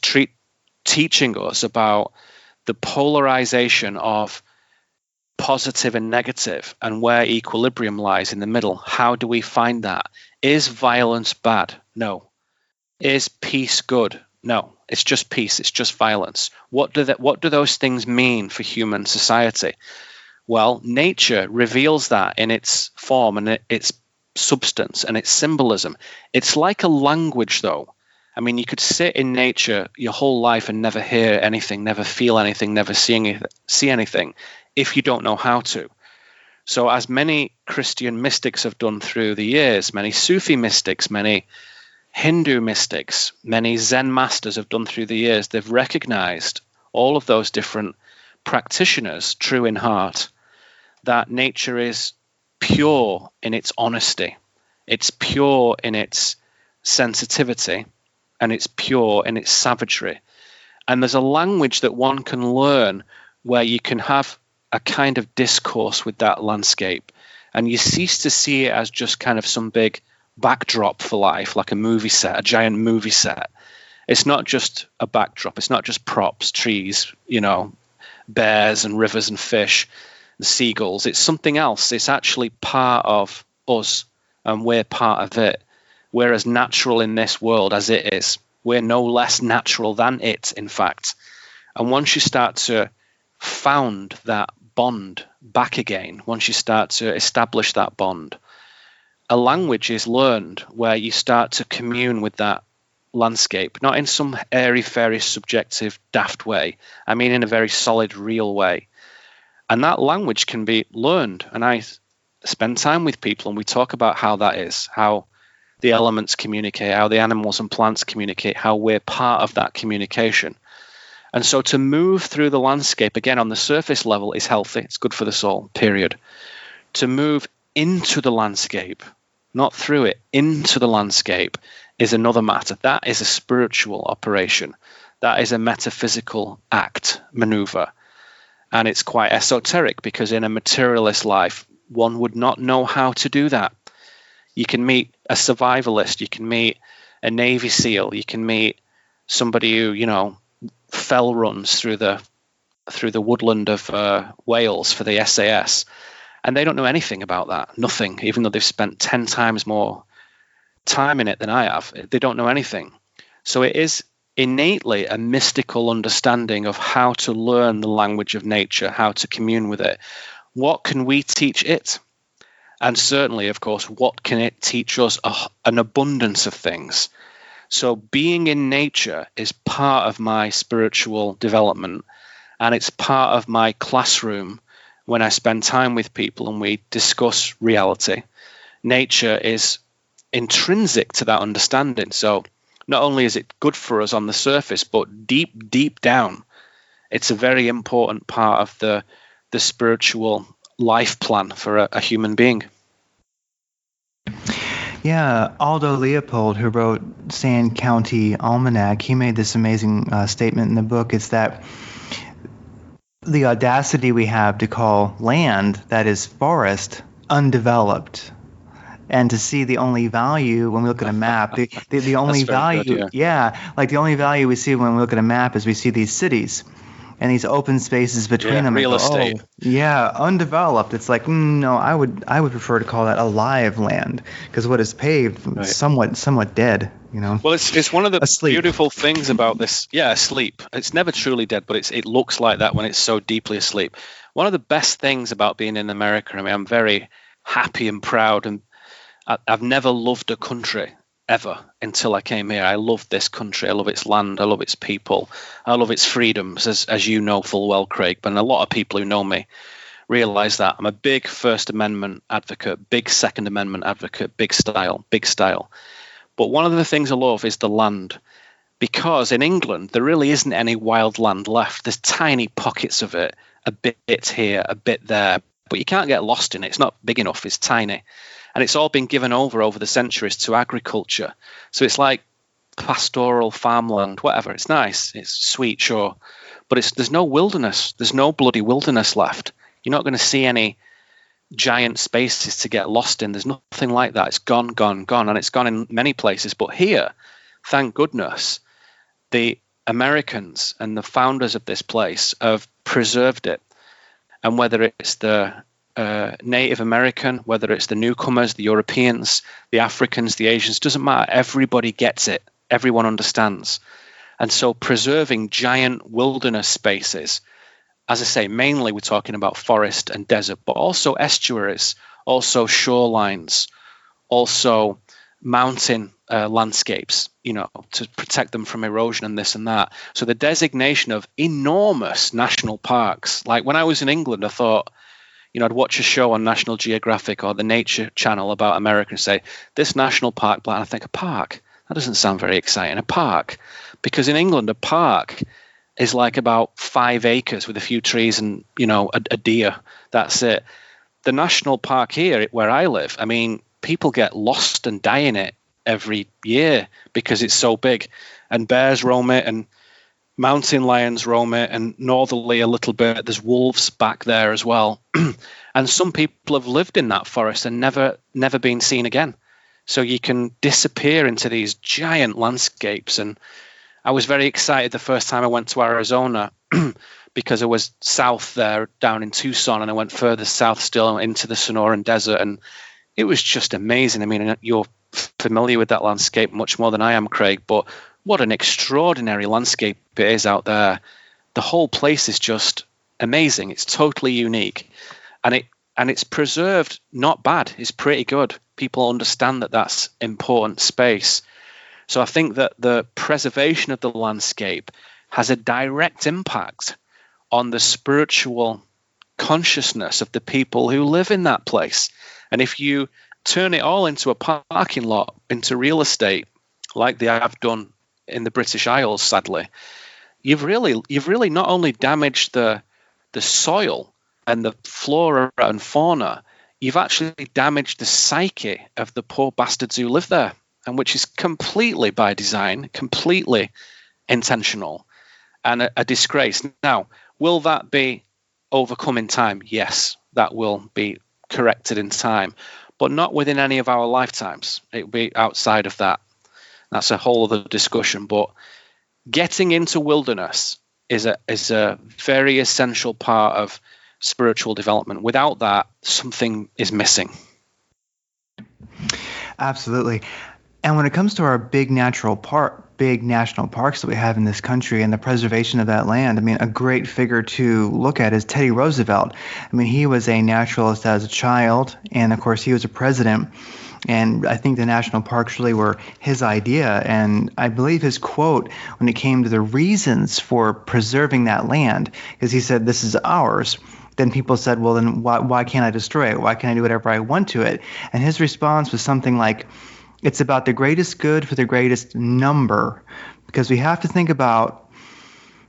teaching us about the polarization of positive and negative, and where equilibrium lies in the middle. How do we find that? Is violence bad? No. Is peace good? No. It's just peace. It's just violence. What do those things mean for human society? Well, nature reveals that in its form and its substance and its symbolism. It's like a language, though. I mean, you could sit in nature your whole life and never hear anything, never feel anything, never see anything, if you don't know how to. So as many Christian mystics have done through the years, many Sufi mystics, many Hindu mystics, many Zen masters have done through the years, they've recognized, all of those different practitioners, true in heart, that nature is pure in its honesty. It's pure in its sensitivity, and it's pure in its savagery. And there's a language that one can learn where you can have a kind of discourse with that landscape, and you cease to see it as just kind of some big backdrop for life, like a movie set, a giant movie set. It's not just a backdrop. It's not just props, trees, bears and rivers and fish and seagulls. It's something else. It's actually part of us, and we're part of it. We're as natural in this world as it is. We're no less natural than it, in fact. And once you start to found that bond back again, once you start to establish that bond, a language is learned where you start to commune with that landscape, not in some airy-fairy, subjective, daft way. I mean in a very solid, real way. And that language can be learned. And I spend time with people and we talk about how that is, how the elements communicate, how the animals and plants communicate, how we're part of that communication. And so to move through the landscape, again, on the surface level is healthy. It's good for the soul, period. To move into the landscape, not through it, into the landscape, is another matter. That is a spiritual operation. That is a metaphysical act, maneuver. And it's quite esoteric, because in a materialist life, one would not know how to do that. You can meet a survivalist, you can meet a Navy SEAL, you can meet somebody who, fell runs through the woodland of Wales for the SAS, and they don't know anything about that. Nothing, even though they've spent 10 times more time in it than I have. They don't know anything. So it is innately a mystical understanding of how to learn the language of nature, how to commune with it. What can we teach it? And certainly, of course, what can it teach us? An abundance of things. So being in nature is part of my spiritual development, and it's part of my classroom when I spend time with people and we discuss reality. Nature is intrinsic to that understanding. So not only is it good for us on the surface, but deep, deep down, it's a very important part of the spiritual life plan for a human being. Yeah, Aldo Leopold, who wrote Sand County Almanac, he made this amazing statement in the book. It's that the audacity we have to call land, that is forest, undeveloped, and to see the only value when we look at a map, the only value, good, yeah. like the only value we see when we look at a map is we see these cities. and these open spaces between them. Real I go, estate. Oh, yeah, undeveloped. It's like, no, I would prefer to call that a live land, because what is paved, Right. somewhat dead. Well, it's one of the Asleep. beautiful things about this. Yeah, asleep. It's never truly dead, but it looks like that when it's so deeply asleep. One of the best things about being in America, I mean, I'm very happy and proud, and I've never loved a country ever until I came here. I love this country. I love its land. I love its people. I love its freedoms, as you know full well, Craig. But a lot of people who know me realize that. I'm a big First Amendment advocate, big Second Amendment advocate, big style. But one of the things I love is the land, because in England, there really isn't any wild land left. There's tiny pockets of it, a bit here, a bit there, but you can't get lost in it. It's not big enough. It's tiny. And it's all been given over the centuries to agriculture. So it's like pastoral farmland, whatever. It's nice. It's sweet, sure. But there's no wilderness. There's no bloody wilderness left. You're not going to see any giant spaces to get lost in. There's nothing like that. It's gone, and it's gone in many places. But here, thank goodness, the Americans and the founders of this place have preserved it. And whether it's the Native American, whether it's the newcomers, the Europeans, the Africans, the Asians, doesn't matter. Everybody gets it. Everyone understands. And so preserving giant wilderness spaces, as I say, mainly we're talking about forest and desert, but also estuaries, also shorelines, also mountain landscapes, to protect them from erosion and this and that. So the designation of enormous national parks, like when I was in England, I thought, I'd watch a show on National Geographic or the Nature Channel about America and say, this national park, and I think, a park? That doesn't sound very exciting, a park. Because in England, a park is like about 5 acres with a few trees and, a deer. That's it. The national park here, where I live, I mean, people get lost and die in it every year because it's so big. And bears roam it, and mountain lions roam it, and northerly a little bit. There's wolves back there as well. And some people have lived in that forest and never been seen again. So you can disappear into these giant landscapes. And I was very excited the first time I went to Arizona because I was south there down in Tucson, and I went further south still into the Sonoran Desert, and it was just amazing. I mean, you're familiar with that landscape much more than I am, Craig, but what an extraordinary landscape it is out there. The whole place is just amazing. It's totally unique, and it's preserved not bad. It's pretty good. People understand that that's important space. So I think that the preservation of the landscape has a direct impact on the spiritual consciousness of the people who live in that place. And if you turn it all into a parking lot, into real estate, like they have done in the British Isles, sadly, you've really not only damaged the soil and the flora and fauna, you've actually damaged the psyche of the poor bastards who live there. And which is completely by design, completely intentional, and a disgrace. Now, will that be overcome in time? Yes, that will be corrected in time, but not within any of our lifetimes. It will be outside of that. That's a whole other discussion. But getting into wilderness is a very essential part of spiritual development. Without that, something is missing. Absolutely. And when it comes to our big national parks that we have in this country and the preservation of that land, I mean, a great figure to look at is Teddy Roosevelt. I mean, he was a naturalist as a child, and of course, he was a president. And I think the national parks really were his idea. And I believe his quote when it came to the reasons for preserving that land is he said, "This is ours." Then people said, well, then why can't I destroy it? Why can't I do whatever I want to it? And his response was something like, it's about the greatest good for the greatest number, because we have to think about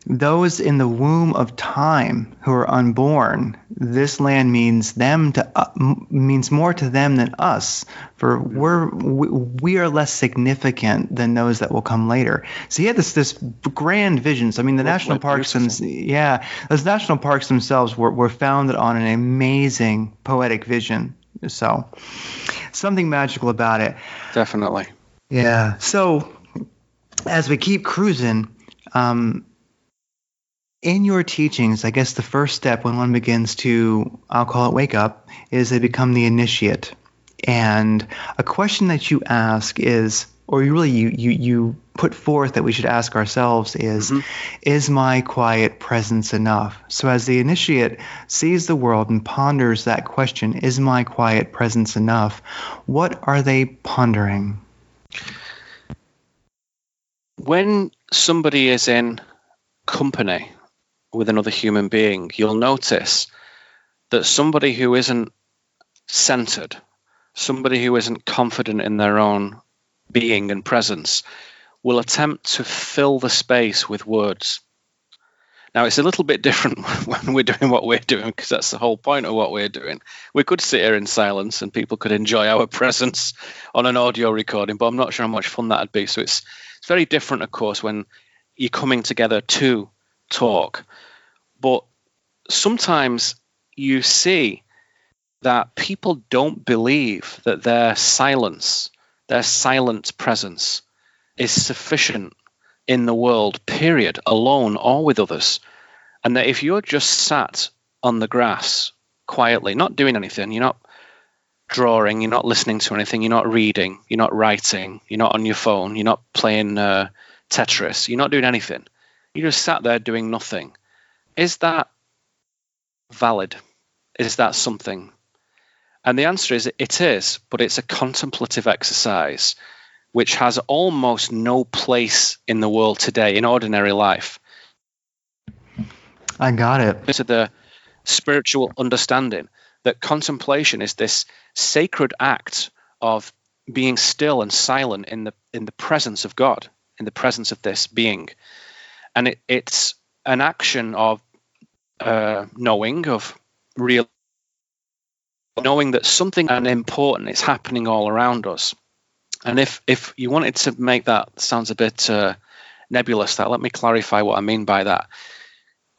those in the womb of time who are unborn. This land means means more to them than us, for we are less significant than those that will come later. So he had this grand vision. So I mean, the national parks, those national parks themselves were founded on an amazing poetic vision. So something magical about it. Definitely. Yeah. So as we keep cruising, In your teachings, I guess the first step when one begins to, I'll call it wake up, is they become the initiate. And a question that you ask is, or you put forth that we should ask ourselves is my quiet presence enough? So as the initiate sees the world and ponders that question, is my quiet presence enough? What are they pondering? When somebody is in company with another human being, you'll notice that somebody who isn't centered, somebody who isn't confident in their own being and presence, will attempt to fill the space with words. Now, it's a little bit different when we're doing what we're doing, because that's the whole point of what we're doing. We could sit here in silence and people could enjoy our presence on an audio recording, but I'm not sure how much fun that'd be. So it's very different, of course, when you're coming together to talk. But sometimes you see that people don't believe that their silence, their silent presence, is sufficient in the world, period, alone or with others. And that if you're just sat on the grass quietly, not doing anything, you're not drawing, you're not listening to anything, you're not reading, you're not writing, you're not on your phone, you're not playing Tetris, you're not doing anything. You just sat there doing nothing. Is that valid? Is that something? And the answer is it is, but it's a contemplative exercise which has almost no place in the world today, in ordinary life. I got it. To the spiritual understanding that contemplation is this sacred act of being still and silent in the presence of God, in the presence of this being. And it's an action of knowing, of real, knowing that something important is happening all around us. And if you wanted to make that sounds a bit nebulous, let me clarify what I mean by that.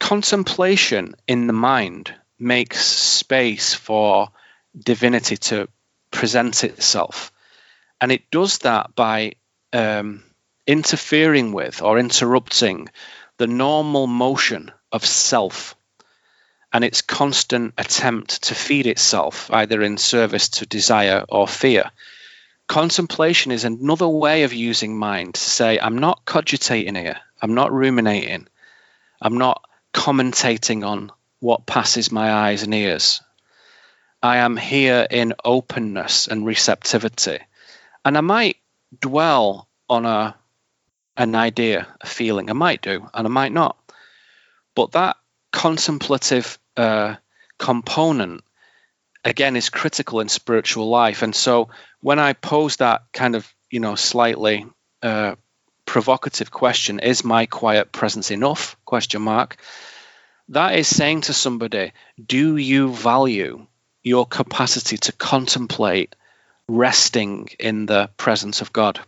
Contemplation in the mind makes space for divinity to present itself. And it does that by interfering with or interrupting the normal motion of self and its constant attempt to feed itself, either in service to desire or fear. Contemplation is another way of using mind to say, I'm not cogitating here, I'm not ruminating, I'm not commentating on what passes my eyes and ears. I am here in openness and receptivity. And I might dwell on an idea, a feeling. I might do, and I might not. But that contemplative component, again, is critical in spiritual life. And so when I pose that kind of, slightly provocative question, is my quiet presence enough? ? That is saying to somebody, do you value your capacity to contemplate resting in the presence of God?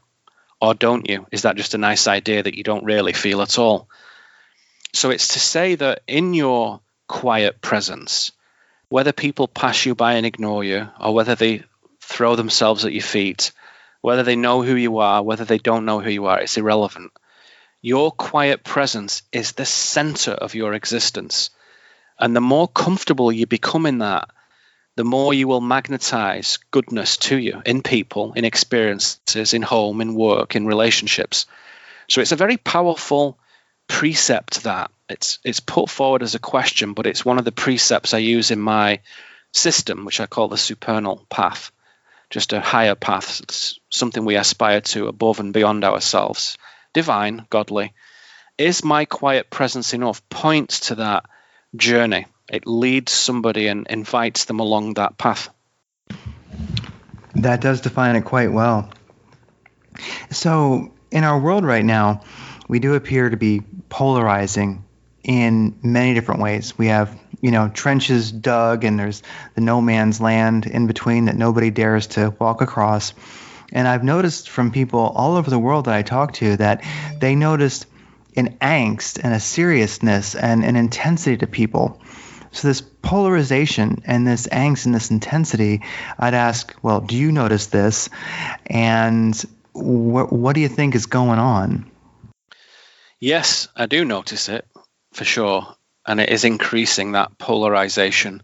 Or don't you? Is that just a nice idea that you don't really feel at all? So it's to say that in your quiet presence, whether people pass you by and ignore you, or whether they throw themselves at your feet, whether they know who you are, whether they don't know who you are, it's irrelevant. Your quiet presence is the center of your existence. And the more comfortable you become in that, the more you will magnetize goodness to you in people, in experiences, in home, in work, in relationships. So it's a very powerful precept that it's put forward as a question, but it's one of the precepts I use in my system, which I call the supernal path, just a higher path. It's something we aspire to above and beyond ourselves, divine, godly. Is my quiet presence enough? Points to that journey. It leads somebody and invites them along that path. That does define it quite well. So in our world right now, we do appear to be polarizing in many different ways. We have, trenches dug, and there's the no man's land in between that nobody dares to walk across. And I've noticed from people all over the world that I talk to that they noticed an angst and a seriousness and an intensity to people. So this polarization and this angst and this intensity, I'd ask, well, do you notice this? And what do you think is going on? Yes, I do notice it. for sure. And it is increasing, that polarization.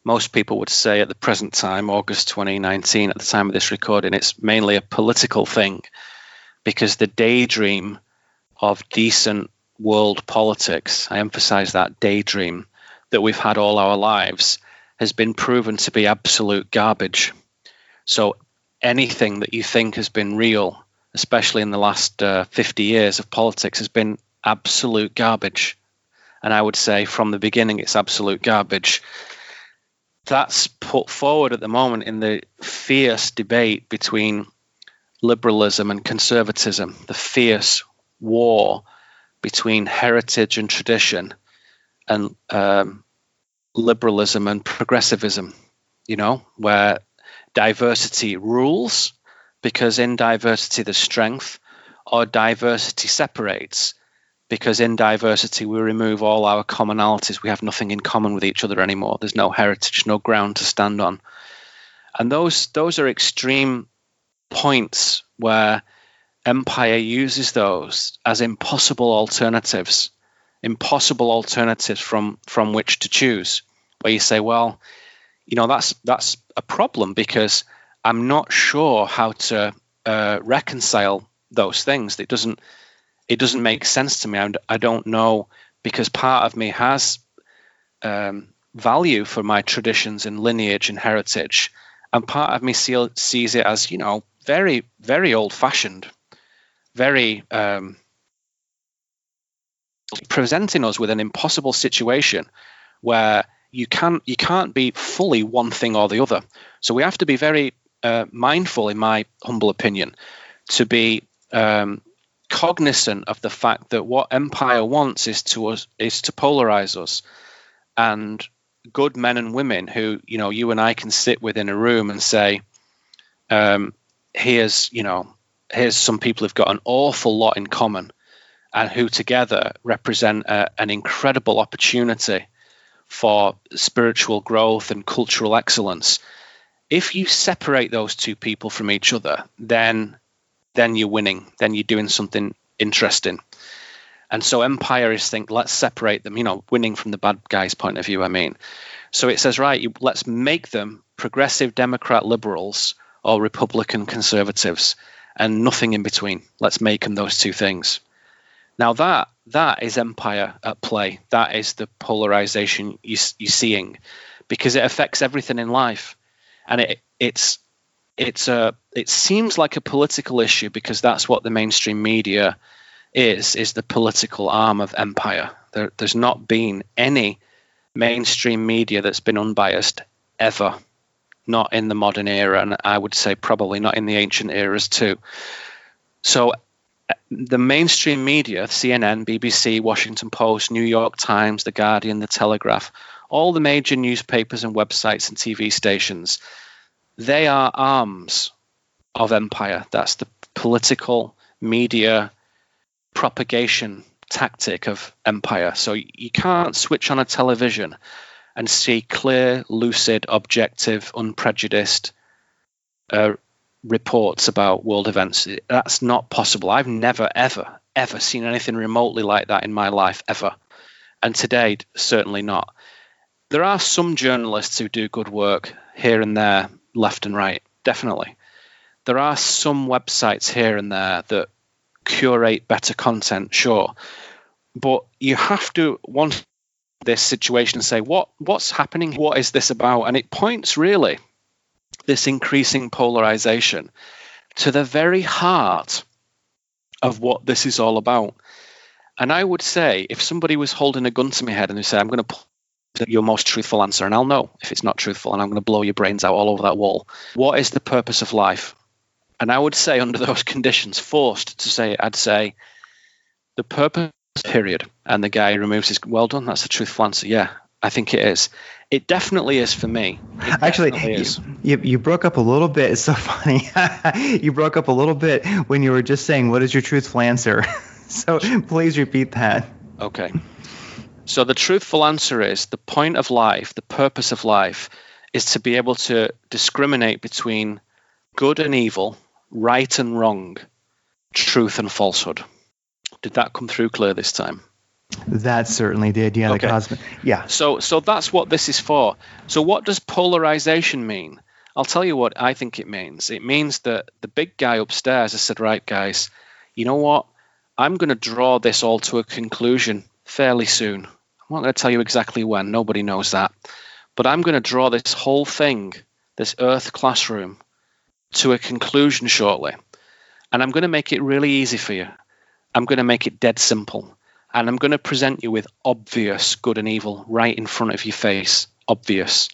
Most people would say at the present time, August 2019, at the time of this recording, it's mainly a political thing, because the daydream of decent world politics, I emphasize that daydream, that we've had all our lives has been proven to be absolute garbage. So anything that you think has been real, especially in the last 50 years of politics, has been absolute garbage. And I would say from the beginning, it's absolute garbage. That's put forward at the moment in the fierce debate between liberalism and conservatism, the fierce war between heritage and tradition and liberalism and progressivism, where diversity rules because in diversity there's strength, or diversity separates because in diversity we remove all our commonalities. We have nothing in common with each other anymore. There's no heritage, no ground to stand on. And those are extreme points where empire uses those as impossible alternatives from which to choose, where you say, well, that's a problem because I'm not sure how to reconcile those things. It doesn't make sense to me. I don't know, because part of me has value for my traditions and lineage and heritage, and part of me sees it as very, very old-fashioned, very presenting us with an impossible situation where you can't be fully one thing or the other. So we have to be very mindful, in my humble opinion, to be cognizant of the fact that what empire wants is to polarize us. And good men and women who you and I can sit within a room and say, here's some people who've got an awful lot in common, and who together represent an incredible opportunity for spiritual growth and cultural excellence. If you separate those two people from each other, then you're winning. Then you're doing something interesting. And so empire is let's separate them, winning from the bad guy's point of view, I mean. So it says, right, let's make them progressive Democrat liberals or Republican conservatives and nothing in between. Let's make them those two things. Now that is empire at play. That is the polarization you're seeing, because it affects everything in life. And it seems like a political issue because that's what the mainstream media is the political arm of empire. There's not been any mainstream media that's been unbiased ever, not in the modern era, and I would say probably not in the ancient eras too. So the mainstream media, CNN, BBC, Washington Post, New York Times, The Guardian, The Telegraph, all the major newspapers and websites and TV stations, they are arms of empire. That's the political media propagation tactic of empire. So you can't switch on a television and see clear, lucid, objective, unprejudiced reports about world events. That's not possible. I've never, ever, ever seen anything remotely like that in my life, ever. And today, certainly not. There are some journalists who do good work here and there, left and right, definitely. There are some websites here and there that curate better content, sure. But you have to want this situation and say, what's happening? What is this about? And it points really, this increasing polarization, to the very heart of what this is all about. And I would say, if somebody was holding a gun to my head and they say, I'm going to put your most truthful answer, and I'll know if it's not truthful, and I'm going to blow your brains out all over that wall. What is the purpose of life? And I would say, under those conditions, forced to say it, I'd say the purpose, period. And the guy removes his, well done, that's the truthful answer. Yeah, I think it is. It definitely is for me. Actually, you broke up a little bit. It's so funny. You broke up a little bit when you were just saying, what is your truthful answer? So please repeat that. Okay. So the truthful answer is the point of life, the purpose of life, is to be able to discriminate between good and evil, right and wrong, truth and falsehood. Did that come through clear this time? That's certainly the idea of the Okay. cosmic. Yeah. So that's what this is for. So what does polarization mean? I'll tell you what I think it means. It means that the big guy upstairs has said, right, guys, you know what? I'm going to draw this all to a conclusion fairly soon. I'm not going to tell you exactly when. Nobody knows that. But I'm going to draw this whole thing, this Earth classroom, to a conclusion shortly. And I'm going to make it really easy for you. I'm going to make it dead simple. And I'm going to present you with obvious good and evil right in front of your face. Obvious.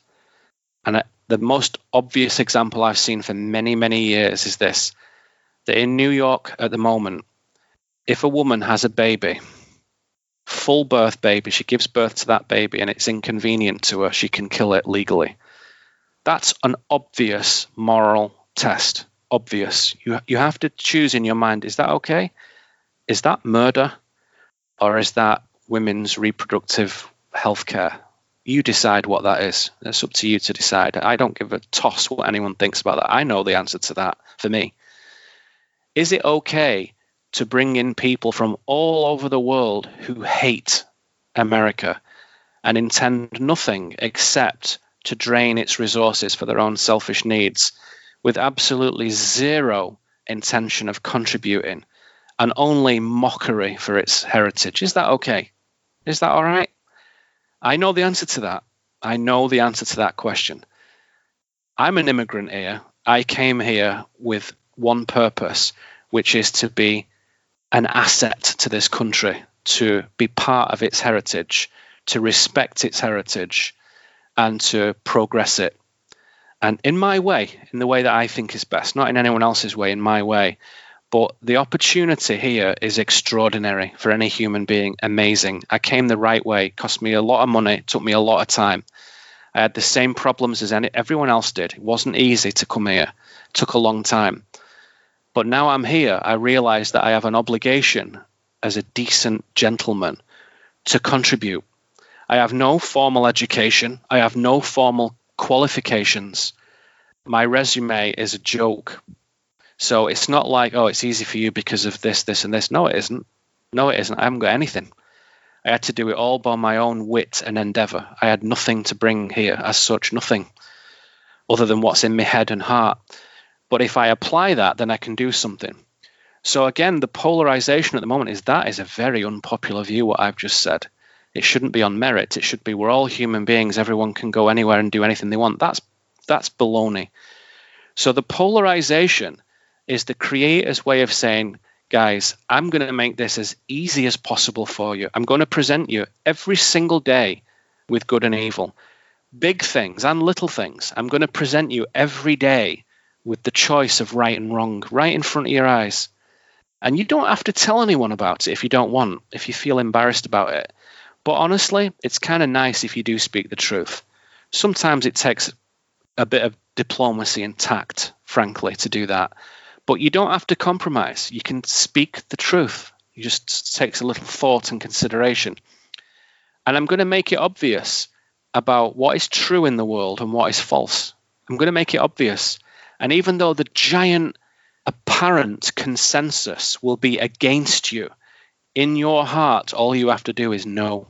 And the most obvious example I've seen for many, many years is this. That in New York at the moment, if a woman has a baby, full birth baby, she gives birth to that baby and it's inconvenient to her, she can kill it legally. That's an obvious moral test. Obvious. You have to choose in your mind, is that okay? Is that murder? Or is that women's reproductive health care? You decide what that is. It's up to you to decide. I don't give a toss what anyone thinks about that. I know the answer to that for me. Is it okay to bring in people from all over the world who hate America and intend nothing except to drain its resources for their own selfish needs with absolutely zero intention of contributing and only mockery for its heritage? Is that okay? Is that all right? I know the answer to that. I know the answer to that question. I'm an immigrant here. I came here with one purpose, which is to be an asset to this country, to be part of its heritage, to respect its heritage, and to progress it. And in my way, in the way that I think is best, not in anyone else's way, in my way. But the opportunity here is extraordinary for any human being, amazing. I came the right way, cost me a lot of money, took me a lot of time. I had the same problems as everyone else did. It wasn't easy to come here. It took a long time. But now I'm here, I realize that I have an obligation as a decent gentleman to contribute. I have no formal education. I have no formal qualifications. My resume is a joke. So it's not like, oh, it's easy for you because of this, this, and this. No, it isn't. No, it isn't. I haven't got anything. I had to do it all by my own wit and endeavor. I had nothing to bring here as such, nothing other than what's in my head and heart. But if I apply that, then I can do something. So again, the polarization at the moment is a very unpopular view, what I've just said. It shouldn't be on merit. It should be we're all human beings. Everyone can go anywhere and do anything they want. That's baloney. So the polarization is the creator's way of saying, guys, I'm going to make this as easy as possible for you. I'm going to present you every single day with good and evil, big things and little things. I'm going to present you every day with the choice of right and wrong right in front of your eyes. And you don't have to tell anyone about it if you don't want, if you feel embarrassed about it. But honestly, it's kind of nice if you do speak the truth. Sometimes it takes a bit of diplomacy and tact, frankly, to do that. But you don't have to compromise. You can speak the truth. It just takes a little thought and consideration. And I'm going to make it obvious about what is true in the world and what is false. I'm going to make it obvious. And even though the giant apparent consensus will be against you, in your heart, all you have to do is know.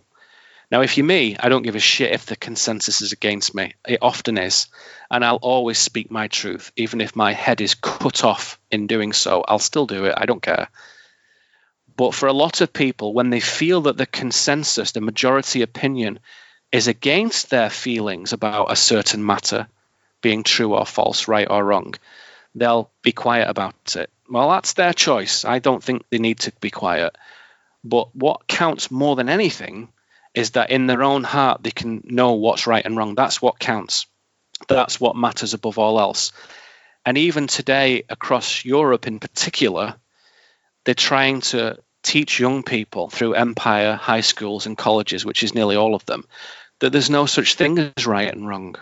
Now, if you're me, I don't give a shit if the consensus is against me. It often is. And I'll always speak my truth. Even if my head is cut off in doing so, I'll still do it. I don't care. But for a lot of people, when they feel that the consensus, the majority opinion, is against their feelings about a certain matter being true or false, right or wrong, they'll be quiet about it. Well, that's their choice. I don't think they need to be quiet. But what counts more than anything is that in their own heart, they can know what's right and wrong. That's what counts. That's what matters above all else. And even today, across Europe in particular, they're trying to teach young people through empire, high schools and colleges, which is nearly all of them, that there's no such thing as right and wrong.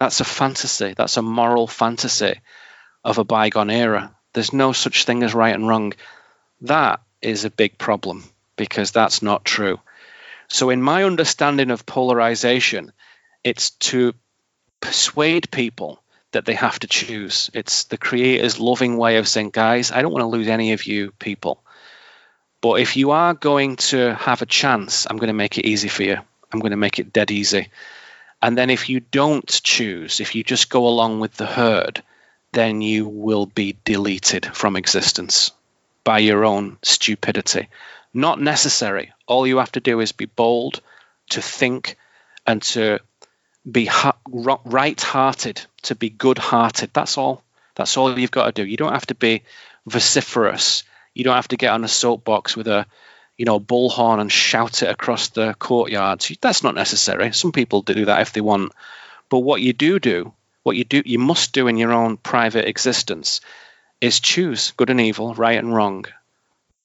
That's a fantasy. That's a moral fantasy of a bygone era. There's no such thing as right and wrong. That is a big problem because that's not true. So in my understanding of polarization, it's to persuade people that they have to choose. It's the creator's loving way of saying, guys, I don't want to lose any of you people. But if you are going to have a chance, I'm going to make it easy for you. I'm going to make it dead easy. And then if you don't choose, if you just go along with the herd, then you will be deleted from existence by your own stupidity. Not necessary. All you have to do is be bold, to think, and to be right-hearted, to be good-hearted. That's all. That's all you've got to do. You don't have to be vociferous. You don't have to get on a soapbox with a bullhorn and shout it across the courtyard. That's not necessary. Some people do that if they want. But what you must do in your own private existence is choose good and evil, right and wrong,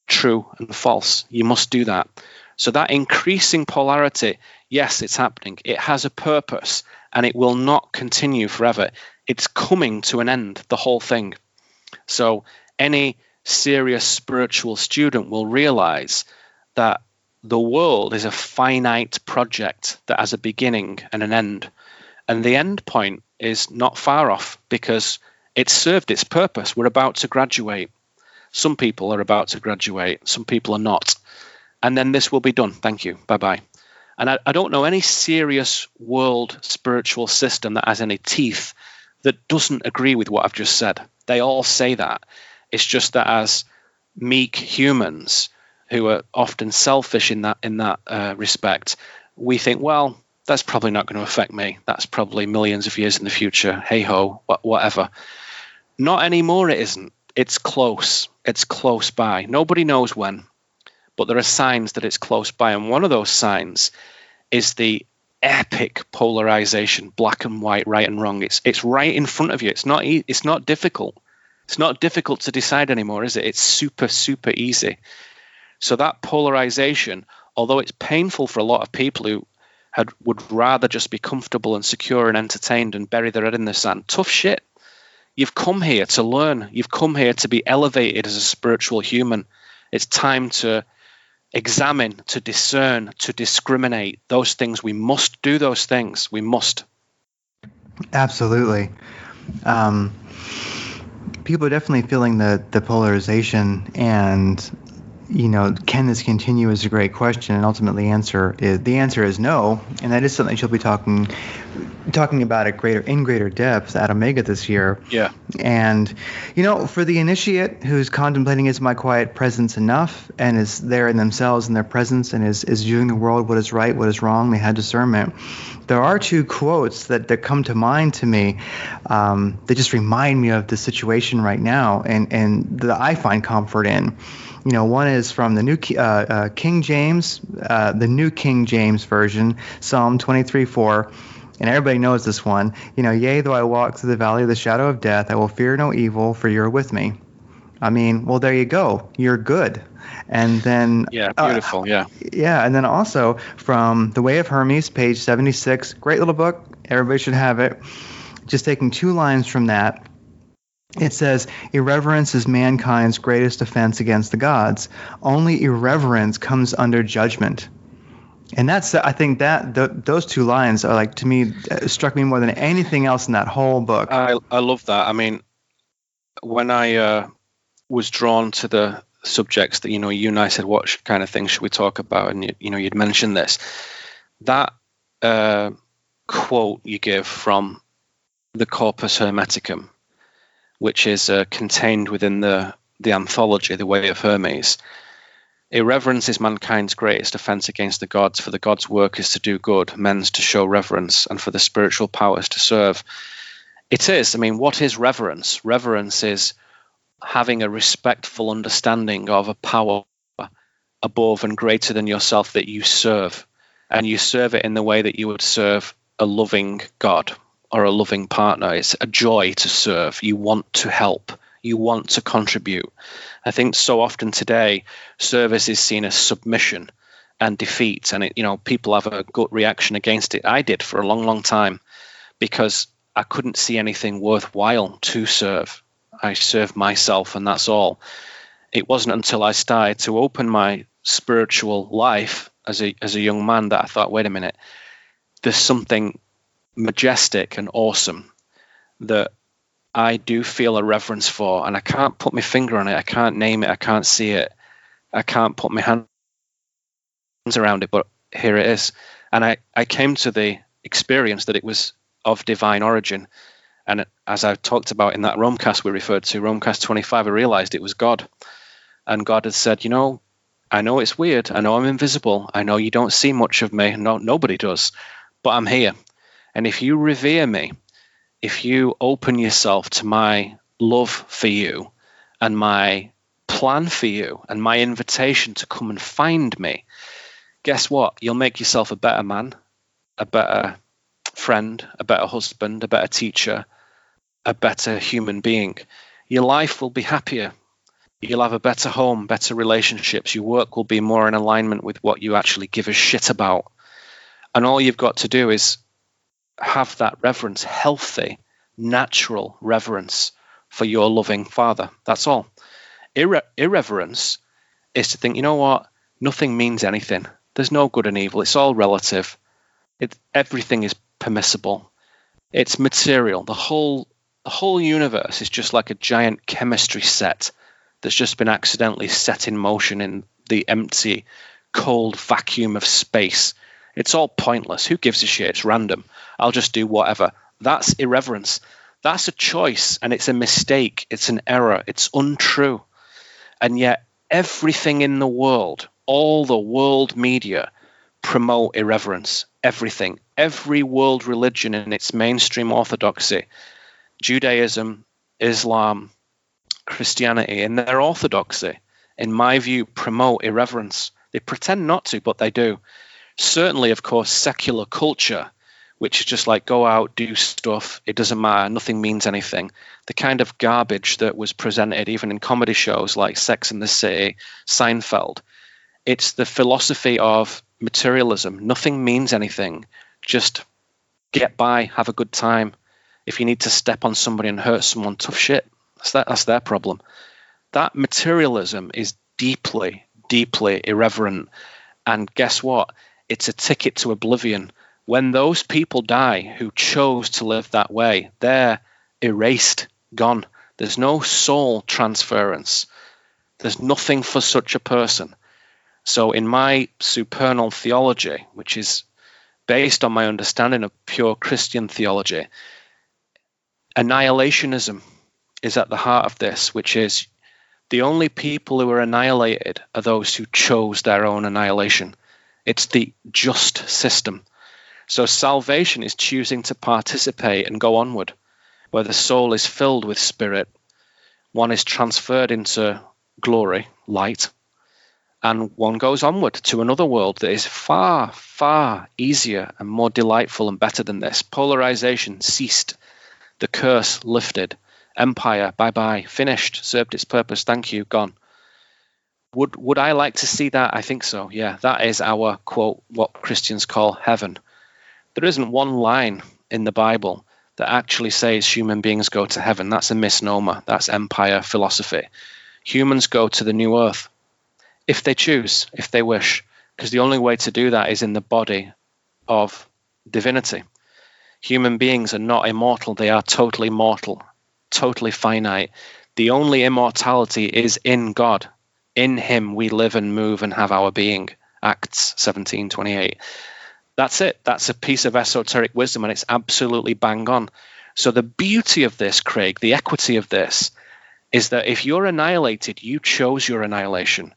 true and false. You must do that. So that increasing polarity, yes, it's happening. It has a purpose, and it will not continue forever. It's coming to an end, the whole thing. So any serious spiritual student will realize that the world is a finite project that has a beginning and an end. And the end point is not far off because it's served its purpose. We're about to graduate. Some people are about to graduate. Some people are not. And then this will be done. Thank you. Bye-bye. And I don't know any serious world spiritual system that has any teeth that doesn't agree with what I've just said. They all say that. It's just that as meek humans who are often selfish in that respect, we think, well, that's probably not going to affect me. That's probably millions of years in the future. Hey ho, whatever. Not anymore. It isn't. It's close. It's close by. Nobody knows when, but there are signs that it's close by. And one of those signs is the epic polarization, black and white, right and wrong. It's right in front of you. It's not difficult. It's not difficult to decide anymore, is it? It's super, super easy. So that polarization, although it's painful for a lot of people who would rather just be comfortable and secure and entertained and bury their head in the sand, tough shit. You've come here to learn. You've come here to be elevated as a spiritual human. It's time to examine, to discern, to discriminate. Those things, we must do those things. We must. Absolutely. People are definitely feeling the polarization, and can this continue is a great question, and ultimately the answer is no, and that is something she'll be talking about in greater depth at Omega this year. Yeah. And for the initiate who's contemplating, is my quiet presence enough, and is there in themselves and their presence, and is viewing the world, what is right, what is wrong, they had discernment. There are two quotes that come to mind to me that just remind me of the situation right now, and that I find comfort in. One is from the New King James, the New King James Version, Psalm 23:4, and everybody knows this one. Yea, though I walk through the valley of the shadow of death, I will fear no evil, for you're with me. I mean, well, there you go. You're good. And then beautiful. And then also from The Way of Hermes, page 76, great little book. Everybody should have it. Just taking two lines from that. It says, irreverence is mankind's greatest offense against the gods. Only irreverence comes under judgment. And I think that those two lines are, like, to me, struck me more than anything else in that whole book. I love that. I mean, when I was drawn to the subjects that, you and I said, what kind of things should we talk about? And, you'd mentioned this. That quote you give from the Corpus Hermeticum, which is contained within the anthology, The Way of Hermes. Irreverence is mankind's greatest offense against the gods, for the gods' work is to do good, men's to show reverence, and for the spiritual powers to serve. It is. I mean, what is reverence? Reverence is having a respectful understanding of a power above and greater than yourself that you serve. And you serve it in the way that you would serve a loving God or a loving partner. It's a joy to serve. You want to help. You want to contribute. I think so often today, service is seen as submission and defeat. And people have a gut reaction against it. I did for a long, long time, because I couldn't see anything worthwhile to serve. I served myself, and that's all. It wasn't until I started to open my spiritual life as a young man that I thought, wait a minute, there's something majestic and awesome that I do feel a reverence for, and I can't put my finger on it. I can't name it. I can't see it. I can't put my hands around it, but here it is. And I came to the experience that it was of divine origin. And as I talked about in that Romecast we referred to, Romecast 25, I realized it was God. And God had said, you know, I know it's weird. I know I'm invisible. I know you don't see much of me. No, nobody does. But I'm here. And if you revere me, if you open yourself to my love for you and my plan for you and my invitation to come and find me, guess what? You'll make yourself a better man, a better friend, a better husband, a better teacher, a better human being. Your life will be happier. You'll have a better home, better relationships. Your work will be more in alignment with what you actually give a shit about. And all you've got to do is have that reverence, healthy, natural reverence for your loving Father. That's all. Irreverence is to think, you know what? Nothing means anything. There's no good and evil. It's all relative. Everything is permissible. It's material. The whole universe is just like a giant chemistry set that's just been accidentally set in motion in the empty, cold vacuum of space. It's all pointless. Who gives a shit? It's random. I'll just do whatever. That's irreverence. That's a choice, and it's a mistake. It's an error. It's untrue. And yet everything in the world, all the world media, promote irreverence. Everything. Every world religion in its mainstream orthodoxy, Judaism, Islam, Christianity, in their orthodoxy, in my view, promote irreverence. They pretend not to, but they do. Certainly, of course, secular culture, which is just like go out, do stuff, it doesn't matter, nothing means anything. The kind of garbage that was presented even in comedy shows like Sex and the City, Seinfeld. It's the philosophy of materialism. Nothing means anything. Just get by, have a good time. If you need to step on somebody and hurt someone, tough shit. That's their problem. That materialism is deeply, deeply irreverent. And guess what? It's a ticket to oblivion. When those people die who chose to live that way, they're erased, gone. There's no soul transference. There's nothing for such a person. So in my supernal theology, which is based on my understanding of pure Christian theology, annihilationism is at the heart of this, which is the only people who are annihilated are those who chose their own annihilation. It's the just system. So salvation is choosing to participate and go onward, where the soul is filled with spirit. One is transferred into glory, light, and one goes onward to another world that is far, far easier and more delightful and better than this. Polarization ceased. The curse lifted. Empire, bye-bye, finished, served its purpose, thank you, gone. Would I like to see that? I think so, yeah. That is our, quote, what Christians call heaven. There isn't one line in the Bible that actually says human beings go to heaven. That's a misnomer. That's empire philosophy. Humans go to the new earth if they choose, if they wish, because the only way to do that is in the body of divinity. Human beings are not immortal. They are totally mortal, totally finite. The only immortality is in God. In him we live and move and have our being. Acts 17:28. That's it. That's a piece of esoteric wisdom, and it's absolutely bang on. So the beauty of this, Craig, the equity of this, is that if you're annihilated, you chose your annihilation.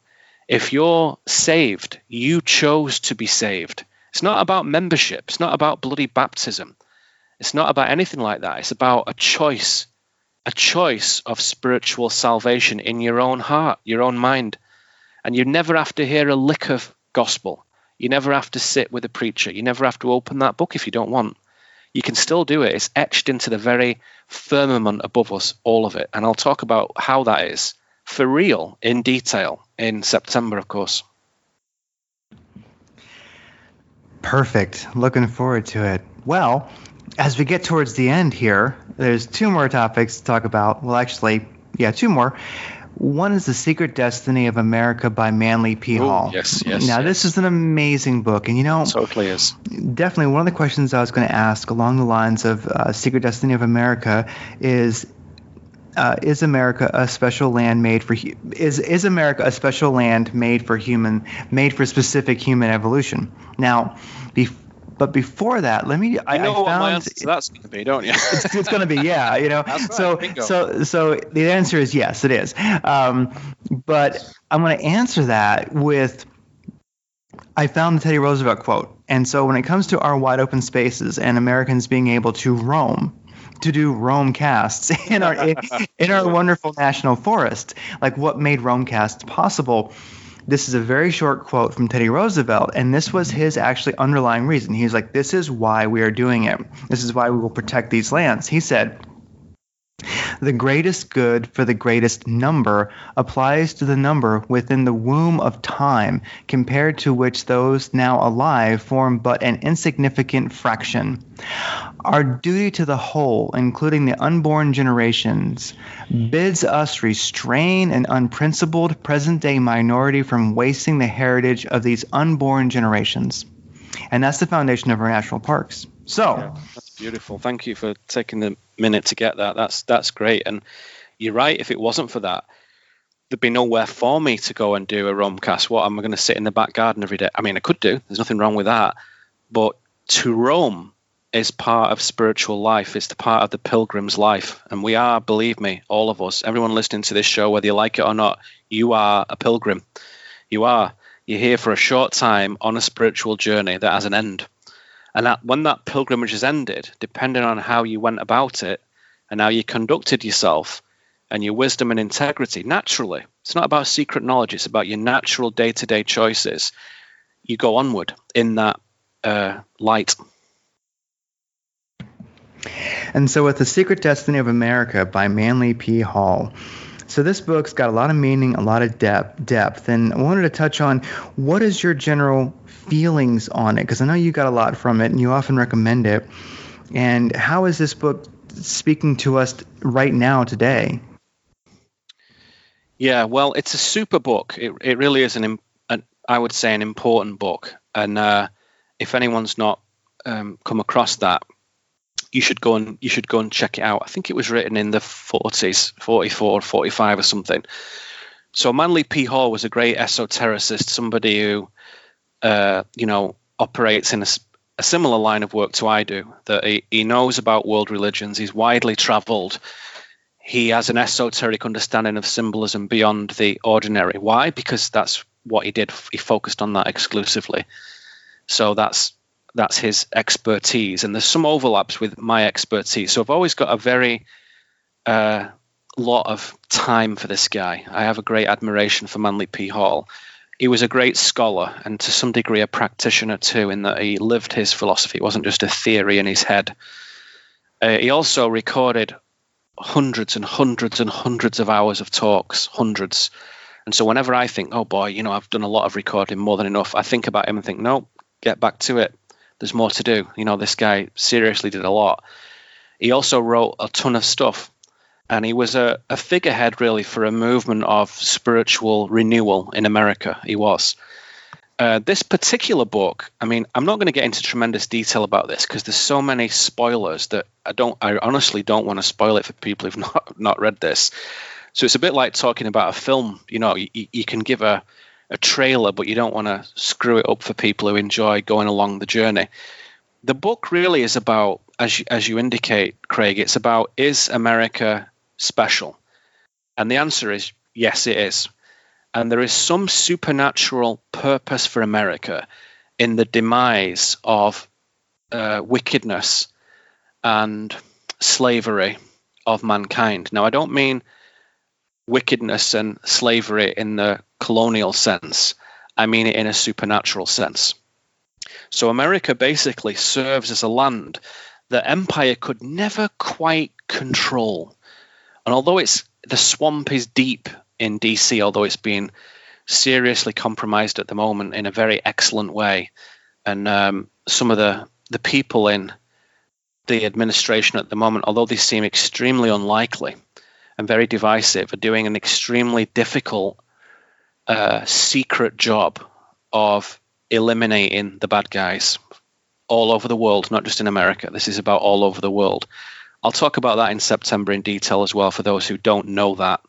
If you're saved, you chose to be saved. It's not about membership. It's not about bloody baptism. It's not about anything like that. It's about a choice of spiritual salvation in your own heart, your own mind. And you never have to hear a lick of gospel. You never have to sit with a preacher. You never have to open that book if you don't want. You can still do it. It's etched into the very firmament above us, all of it. And I'll talk about how that is for real in detail in September, of course. Perfect. Looking forward to it. Well, as we get towards the end here, there's two more topics to talk about. Well, actually, yeah, two more. One is The Secret Destiny of America by Manly P. Hall. Yes. Now, this is an amazing book. And, it totally is. Definitely one of the questions I was going to ask along the lines of Secret Destiny of America is, is America a special land made for is America a special land made for specific human evolution? Now, but before that, I know what found my answer to that's going to be, don't you? it's going to be, yeah, That's right. So the answer is yes, it is. But I'm going to answer that with, I found the Teddy Roosevelt quote. And so when it comes to our wide open spaces and Americans being able to roam, to do roam casts in our wonderful national forest, like what made roam casts possible. This is a very short quote from Teddy Roosevelt, and this was his actually underlying reason. He's like, this is why we are doing it. This is why we will protect these lands. He said, the greatest good for the greatest number applies to the number within the womb of time, compared to which those now alive form but an insignificant fraction. Our duty to the whole, including the unborn generations, bids us restrain an unprincipled present-day minority from wasting the heritage of these unborn generations. And that's the foundation of our national parks. So, yeah, that's beautiful. Thank you for taking the minute to get that. That's great. And you're right. If it wasn't for that, there'd be nowhere for me to go and do a romcast. What am I going to sit in the back garden every day? I mean, I could do. There's nothing wrong with that. But to roam is part of spiritual life. It's the part of the pilgrim's life. And we are, believe me, all of us, everyone listening to this show, whether you like it or not, you are a pilgrim. You are. You're here for a short time on a spiritual journey that has an end. And when that pilgrimage has ended, depending on how you went about it and how you conducted yourself and your wisdom and integrity, naturally, it's not about secret knowledge, it's about your natural day-to-day choices. You go onward in that light. And so with The Secret Destiny of America by Manly P. Hall. So this book's got a lot of meaning, a lot of depth, and I wanted to touch on what is your general feelings on it, because I know you got a lot from it and you often recommend it. And how is this book speaking to us right now today? Yeah, well, it's a super book. It really is I would say an important book. And if anyone's not come across that, you should go and check it out. I think it was written in the 40s, 44, 45 or something. So Manly P. Hall was a great esotericist, somebody who, operates in a similar line of work to I do, that he knows about world religions. He's widely traveled. He has an esoteric understanding of symbolism beyond the ordinary. Why? Because that's what he did. He focused on that exclusively. So that's his expertise, and there's some overlaps with my expertise. So I've always got a very lot of time for this guy. I have a great admiration for Manly P. Hall. He was a great scholar and to some degree a practitioner too, in that he lived his philosophy. It wasn't just a theory in his head. He also recorded hundreds and hundreds and hundreds of hours of talks, hundreds. And so whenever I think, oh boy, I've done a lot of recording, more than enough, I think about him and think, no, get back to it. There's more to do. This guy seriously did a lot. He also wrote a ton of stuff, and he was a figurehead really for a movement of spiritual renewal in America. He was. This particular book, I mean, I'm not going to get into tremendous detail about this because there's so many spoilers that I honestly don't want to spoil it for people who've not read this. So it's a bit like talking about a film. You can give a trailer, but you don't want to screw it up for people who enjoy going along the journey. The book really is about, as you indicate, Craig, it's about, is America special? And the answer is yes, it is. And there is some supernatural purpose for America in the demise of wickedness and slavery of mankind. Now, I don't mean wickedness and slavery in the colonial sense. I mean it in a supernatural sense. So America basically serves as a land that empire could never quite control. And although the swamp is deep in DC, although it's being seriously compromised at the moment in a very excellent way, and some of the people in the administration at the moment, although they seem extremely unlikely and very divisive, are doing an extremely difficult secret job of eliminating the bad guys all over the world, not just in America. This is about all over the world. I'll talk about that in September in detail as well for those who don't know that.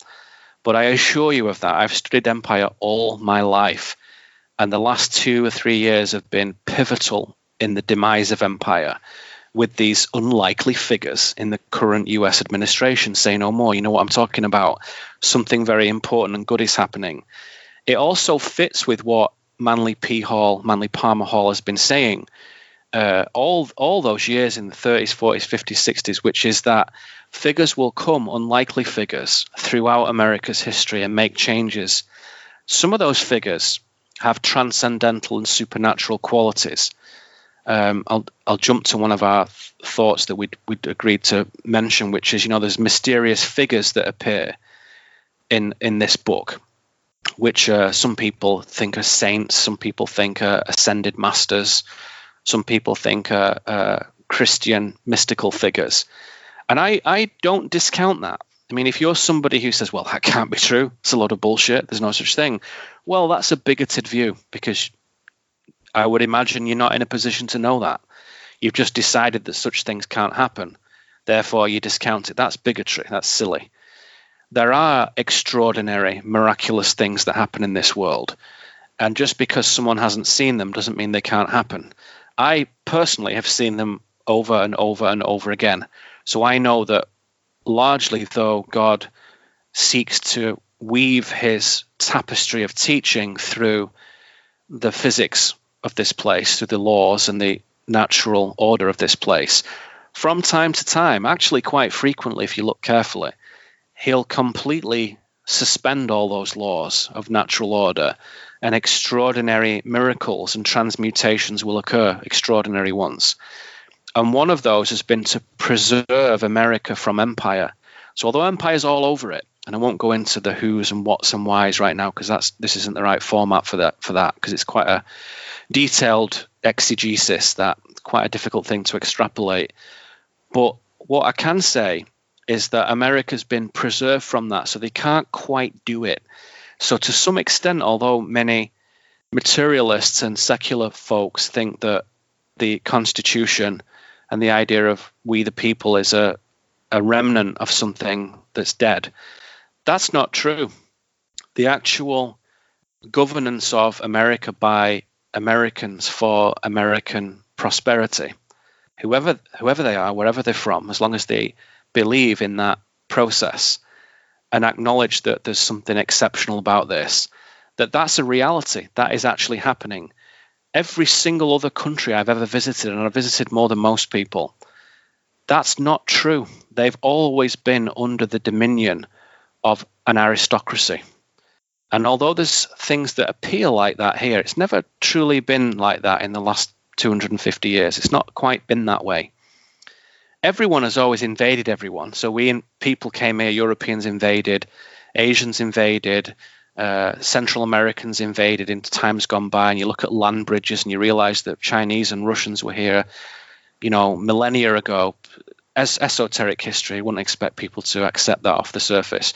But I assure you of that. I've studied empire all my life, and the last 2 or 3 years have been pivotal in the demise of empire, with these unlikely figures in the current US administration. Say no more. You know what I'm talking about. Something very important and good is happening. It also fits with what Manly Palmer Hall has been saying all those years in the 30s, 40s, 50s, 60s, which is that figures will come, unlikely figures, throughout America's history and make changes. Some of those figures have transcendental and supernatural qualities. I'll jump to one of our thoughts that we'd agreed to mention, which is, there's mysterious figures that appear in this book, which some people think are saints, some people think are ascended masters, some people think are Christian mystical figures. And I don't discount that. I mean, if you're somebody who says, well, that can't be true, it's a lot of bullshit, there's no such thing, well, that's a bigoted view, because I would imagine you're not in a position to know that. You've just decided that such things can't happen. Therefore, you discount it. That's bigotry. That's silly. There are extraordinary, miraculous things that happen in this world. And just because someone hasn't seen them doesn't mean they can't happen. I personally have seen them over and over and over again. So I know that largely, though, God seeks to weave his tapestry of teaching through the physics of this place, through the laws and the natural order of this place, from time to time, actually quite frequently if you look carefully, he'll completely suspend all those laws of natural order, and extraordinary miracles and transmutations will occur, extraordinary ones. And one of those has been to preserve America from empire. So although empire's all over it, and I won't go into the who's and what's and why's right now, because this isn't the right format for that, because it's quite a detailed exegesis, that's quite a difficult thing to extrapolate. But what I can say is that America's been preserved from that, so they can't quite do it. So to some extent, although many materialists and secular folks think that the Constitution and the idea of we the people is a remnant of something that's dead, that's not true. The actual governance of America by Americans for American prosperity, whoever they are, wherever they're from, as long as they believe in that process and acknowledge that there's something exceptional about this, that's a reality. That is actually happening. Every single other country I've ever visited, and I've visited more than most people, that's not true. They've always been under the dominion of an aristocracy. And although there's things that appear like that here, it's never truly been like that in the last 250 years. It's not quite been that way. Everyone has always invaded everyone. So people came here, Europeans invaded, Asians invaded, Central Americans invaded in times gone by, and you look at land bridges and you realize that Chinese and Russians were here, millennia ago. As esoteric history, wouldn't expect people to accept that off the surface.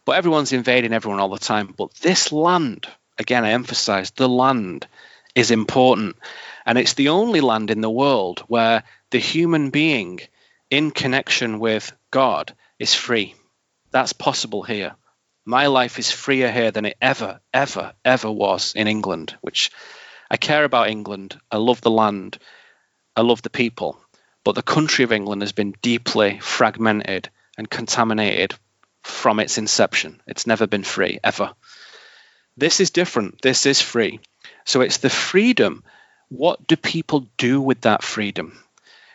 But everyone's invading everyone all the time. But this land, again, I emphasize, the land is important. And it's the only land in the world where the human being in connection with God is free. That's possible here. My life is freer here than it ever, ever, ever was in England, which I care about England. I love the land. I love the people. But the country of England has been deeply fragmented and contaminated from its inception. It's never been free, ever. This is different. This is free. So it's the freedom. What do people do with that freedom?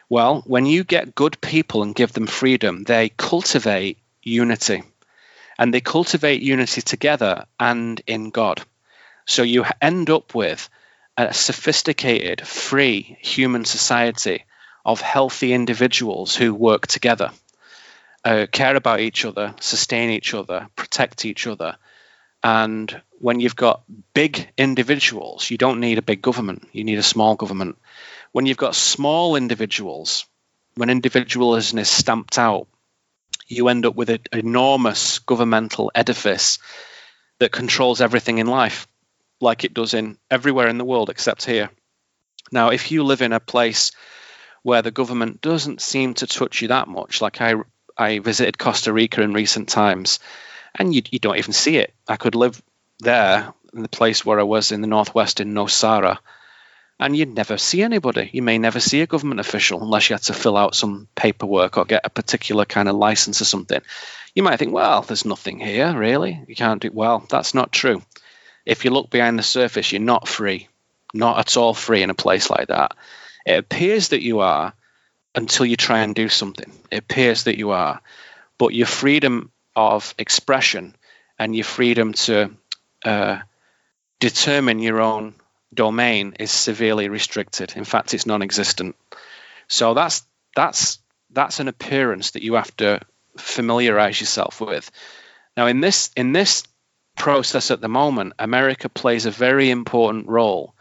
Well, when you get good people and give them freedom, they cultivate unity. And they cultivate unity together and in God. So you end up with a sophisticated, free human society of healthy individuals who work together, care about each other, sustain each other, protect each other. And when you've got big individuals, you don't need a big government, you need a small government. When you've got small individuals, when individualism is stamped out, you end up with an enormous governmental edifice that controls everything in life, like it does in everywhere in the world except here. Now, if you live in a place where the government doesn't seem to touch you that much. Like I visited Costa Rica in recent times, and you don't even see it. I could live there in the place where I was in the northwest in Nosara, and you'd never see anybody. You may never see a government official unless you had to fill out some paperwork or get a particular kind of license or something. You might think, well, there's nothing here, really. You can't do. Well, that's not true. If you look behind the surface, you're not free. Not at all free in a place like that. It appears that you are until you try and do something. It appears that you are. But your freedom of expression and your freedom to determine your own domain is severely restricted. In fact, it's non-existent. So that's an appearance that you have to familiarize yourself with. Now, in this process at the moment, America plays a very important role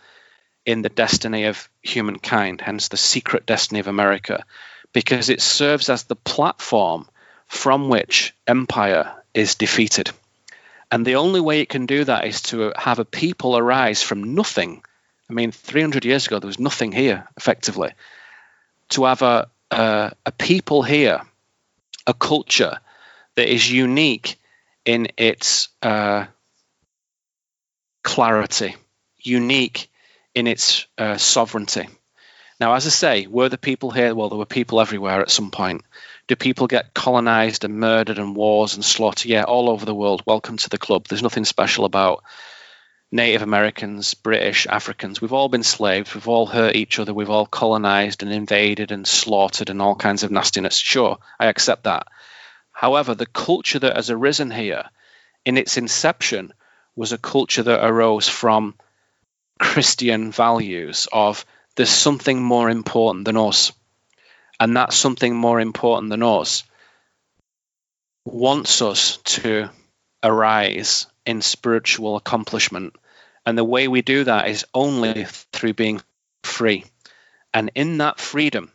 in the destiny of humankind, hence the secret destiny of America, because it serves as the platform from which empire is defeated. And the only way it can do that is to have a people arise from nothing. I mean, 300 years ago, there was nothing here, effectively. To have a people here, a culture that is unique in its clarity, unique in its sovereignty. Now, as I say, were the people here? Well, there were people everywhere at some point. Do people get colonized and murdered and wars and slaughter? Yeah, all over the world. Welcome to the club. There's nothing special about Native Americans, British, Africans. We've all been slaves. We've all hurt each other. We've all colonized and invaded and slaughtered and all kinds of nastiness. Sure, I accept that. However, the culture that has arisen here in its inception was a culture that arose from Christian values of there's something more important than us. And that something more important than us wants us to arise in spiritual accomplishment. And the way we do that is only through being free. And in that freedom,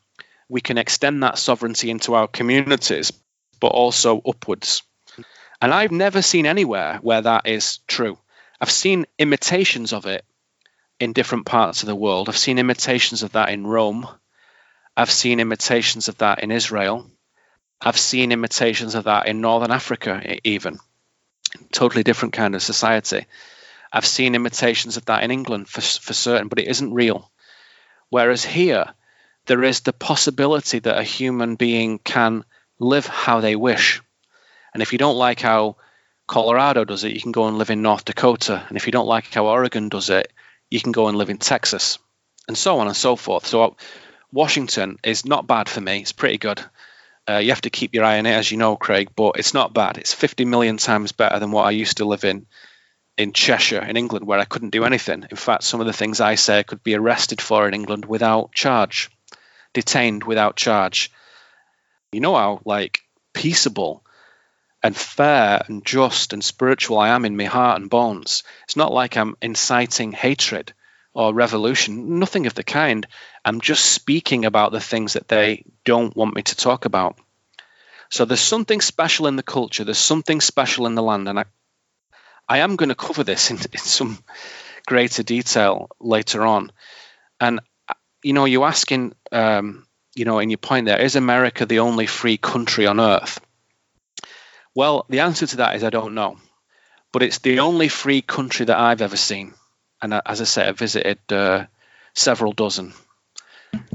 we can extend that sovereignty into our communities, but also upwards. And I've never seen anywhere where that is true. I've seen imitations of it in different parts of the world. I've seen imitations of that in Rome. I've seen imitations of that in Israel. I've seen imitations of that in Northern Africa even. Totally different kind of society. I've seen imitations of that in England for certain, but it isn't real. Whereas here, there is the possibility that a human being can live how they wish. And if you don't like how Colorado does it, you can go and live in North Dakota. And if you don't like how Oregon does it, you can go and live in Texas, and so on and so forth. So Washington is not bad for me. It's pretty good. You have to keep your eye on it, as you know, Craig, but it's not bad. It's 50 million times better than what I used to live in Cheshire, in England, where I couldn't do anything. In fact, some of the things I say I could be arrested for in England without charge, detained without charge. You know how, peaceable and fair and just and spiritual I am in my heart and bones. It's not like I'm inciting hatred or revolution, nothing of the kind. I'm just speaking about the things that they don't want me to talk about. So there's something special in the culture. There's something special in the land. And I am going to cover this in some greater detail later on. And, you asking, in your point there, is America the only free country on earth? Well, the answer to that is I don't know. But it's the only free country that I've ever seen. And as I say, I visited several dozen.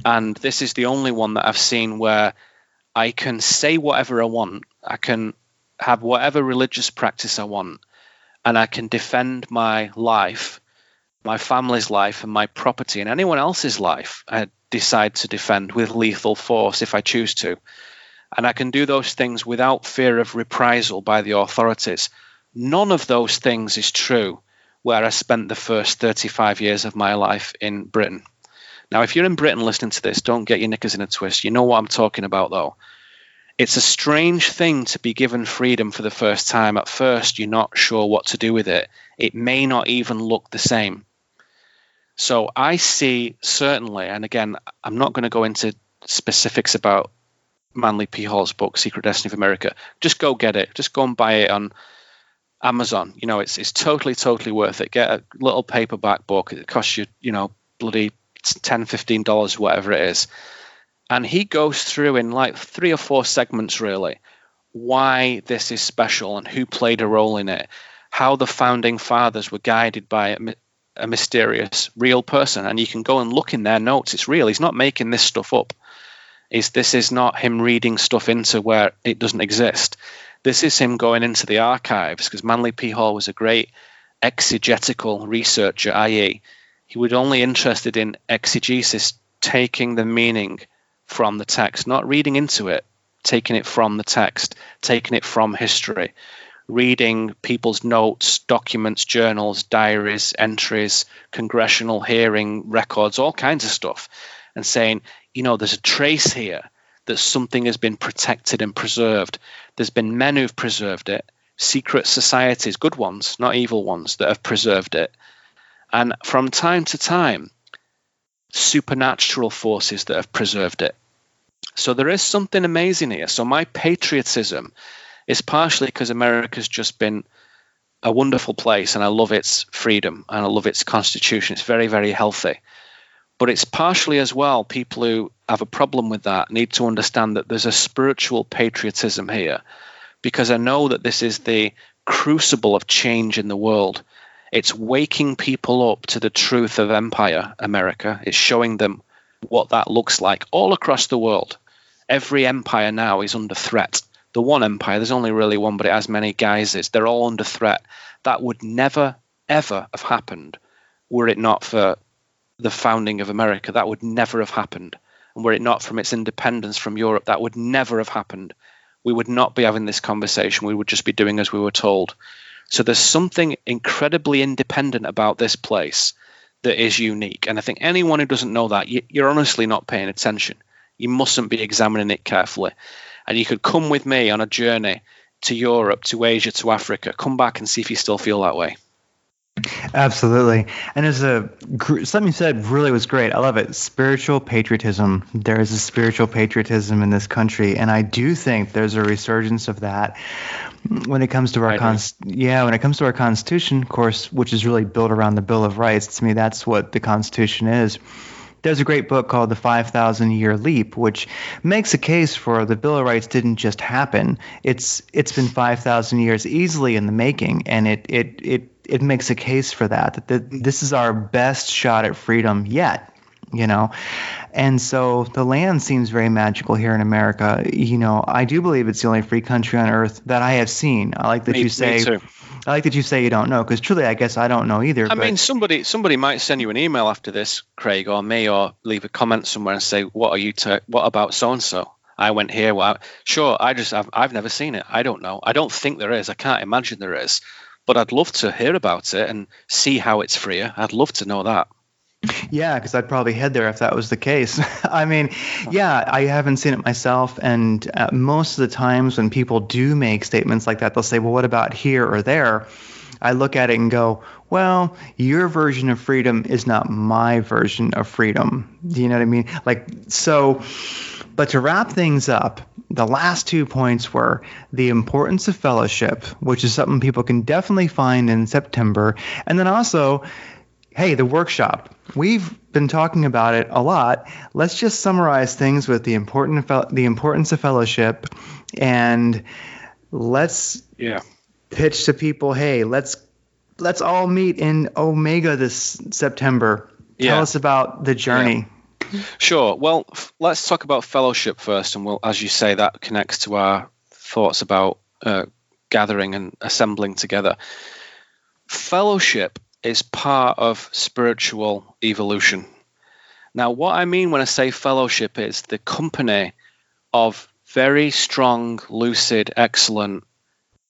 And this is the only one that I've seen where I can say whatever I want. I can have whatever religious practice I want. And I can defend my life, my family's life, and my property, and anyone else's life I decide to defend with lethal force if I choose to. And I can do those things without fear of reprisal by the authorities. None of those things is true where I spent the first 35 years of my life in Britain. Now, if you're in Britain listening to this, don't get your knickers in a twist. You know what I'm talking about, though. It's a strange thing to be given freedom for the first time. At first, you're not sure what to do with it. It may not even look the same. So I see certainly, and again, I'm not going to go into specifics about Manly P. Hall's book, Secret Destiny of America. Just go get it. Just go and buy it on Amazon. It's totally, totally worth it. Get a little paperback book. It costs you, bloody $10, $15, whatever it is. And he goes through in like 3 or 4 segments, really, why this is special and who played a role in it, how the founding fathers were guided by a mysterious real person. And you can go and look in their notes. It's real. He's not making this stuff up. This is not him reading stuff into where it doesn't exist. This is him going into the archives, because Manly P. Hall was a great exegetical researcher, i.e., he was only interested in exegesis, taking the meaning from the text, not reading into it, taking it from the text, taking it from history, reading people's notes, documents, journals, diaries, entries, congressional hearing records, all kinds of stuff, and saying, there's a trace here that something has been protected and preserved. There's been men who've preserved it, secret societies, good ones, not evil ones, that have preserved it. And from time to time, supernatural forces that have preserved it. So there is something amazing here. So my patriotism is partially because America's just been a wonderful place, and I love its freedom and I love its constitution. It's very, very healthy. But it's partially as well, people who have a problem with that need to understand that there's a spiritual patriotism here, because I know that this is the crucible of change in the world. It's waking people up to the truth of empire, America. It's showing them what that looks like all across the world. Every empire now is under threat. The one empire, there's only really one, but it has many guises. They're all under threat. That would never, ever have happened were it not for the founding of America. That would never have happened. And were it not from its independence from Europe, that would never have happened. We would not be having this conversation. We would just be doing as we were told. So there's something incredibly independent about this place that is unique. And I think anyone who doesn't know that, you're honestly not paying attention. You mustn't be examining it carefully. And you could come with me on a journey to Europe, to Asia, to Africa. Come back and see if you still feel that way. Absolutely. And something you said really was great. I love it. Spiritual patriotism. There is a spiritual patriotism in this country, and I do think there's a resurgence of that when it comes to our when it comes to our Constitution, of course, which is really built around the Bill of Rights. To me, that's what the Constitution is. There's a great book called The 5,000-Year Leap, which makes a case for the Bill of Rights didn't just happen. It's been 5,000 years easily in the making, and it makes a case for that this is our best shot at freedom yet. And so the land seems very magical here in America. I do believe it's the only free country on earth that I have seen. I like that you say. Me too. I like that you say you don't know, because truly, I guess I don't know either. I mean, somebody might send you an email after this, Craig, or me, or leave a comment somewhere and say, "What about so and so? I went here." Well, sure, I've never seen it. I don't know. I don't think there is. I can't imagine there is. But I'd love to hear about it and see how it's freer. I'd love to know that. Yeah, because I'd probably head there if that was the case. I mean, yeah, I haven't seen it myself. And most of the times when people do make statements like that, they'll say, well, what about here or there? I look at it and go, well, your version of freedom is not my version of freedom. Do you know what I mean? But to wrap things up, the last 2 points were the importance of fellowship, which is something people can definitely find in September. And then also, hey, the workshop. We've been talking about it a lot. Let's just summarize things with the importance of fellowship, and let's pitch to people, hey, let's all meet in Omega this September. Tell us about the journey. Yeah. Sure. Well, let's talk about fellowship first, and as you say, that connects to our thoughts about gathering and assembling together. Fellowship is part of spiritual evolution. Now, what I mean when I say fellowship is the company of very strong, lucid, excellent,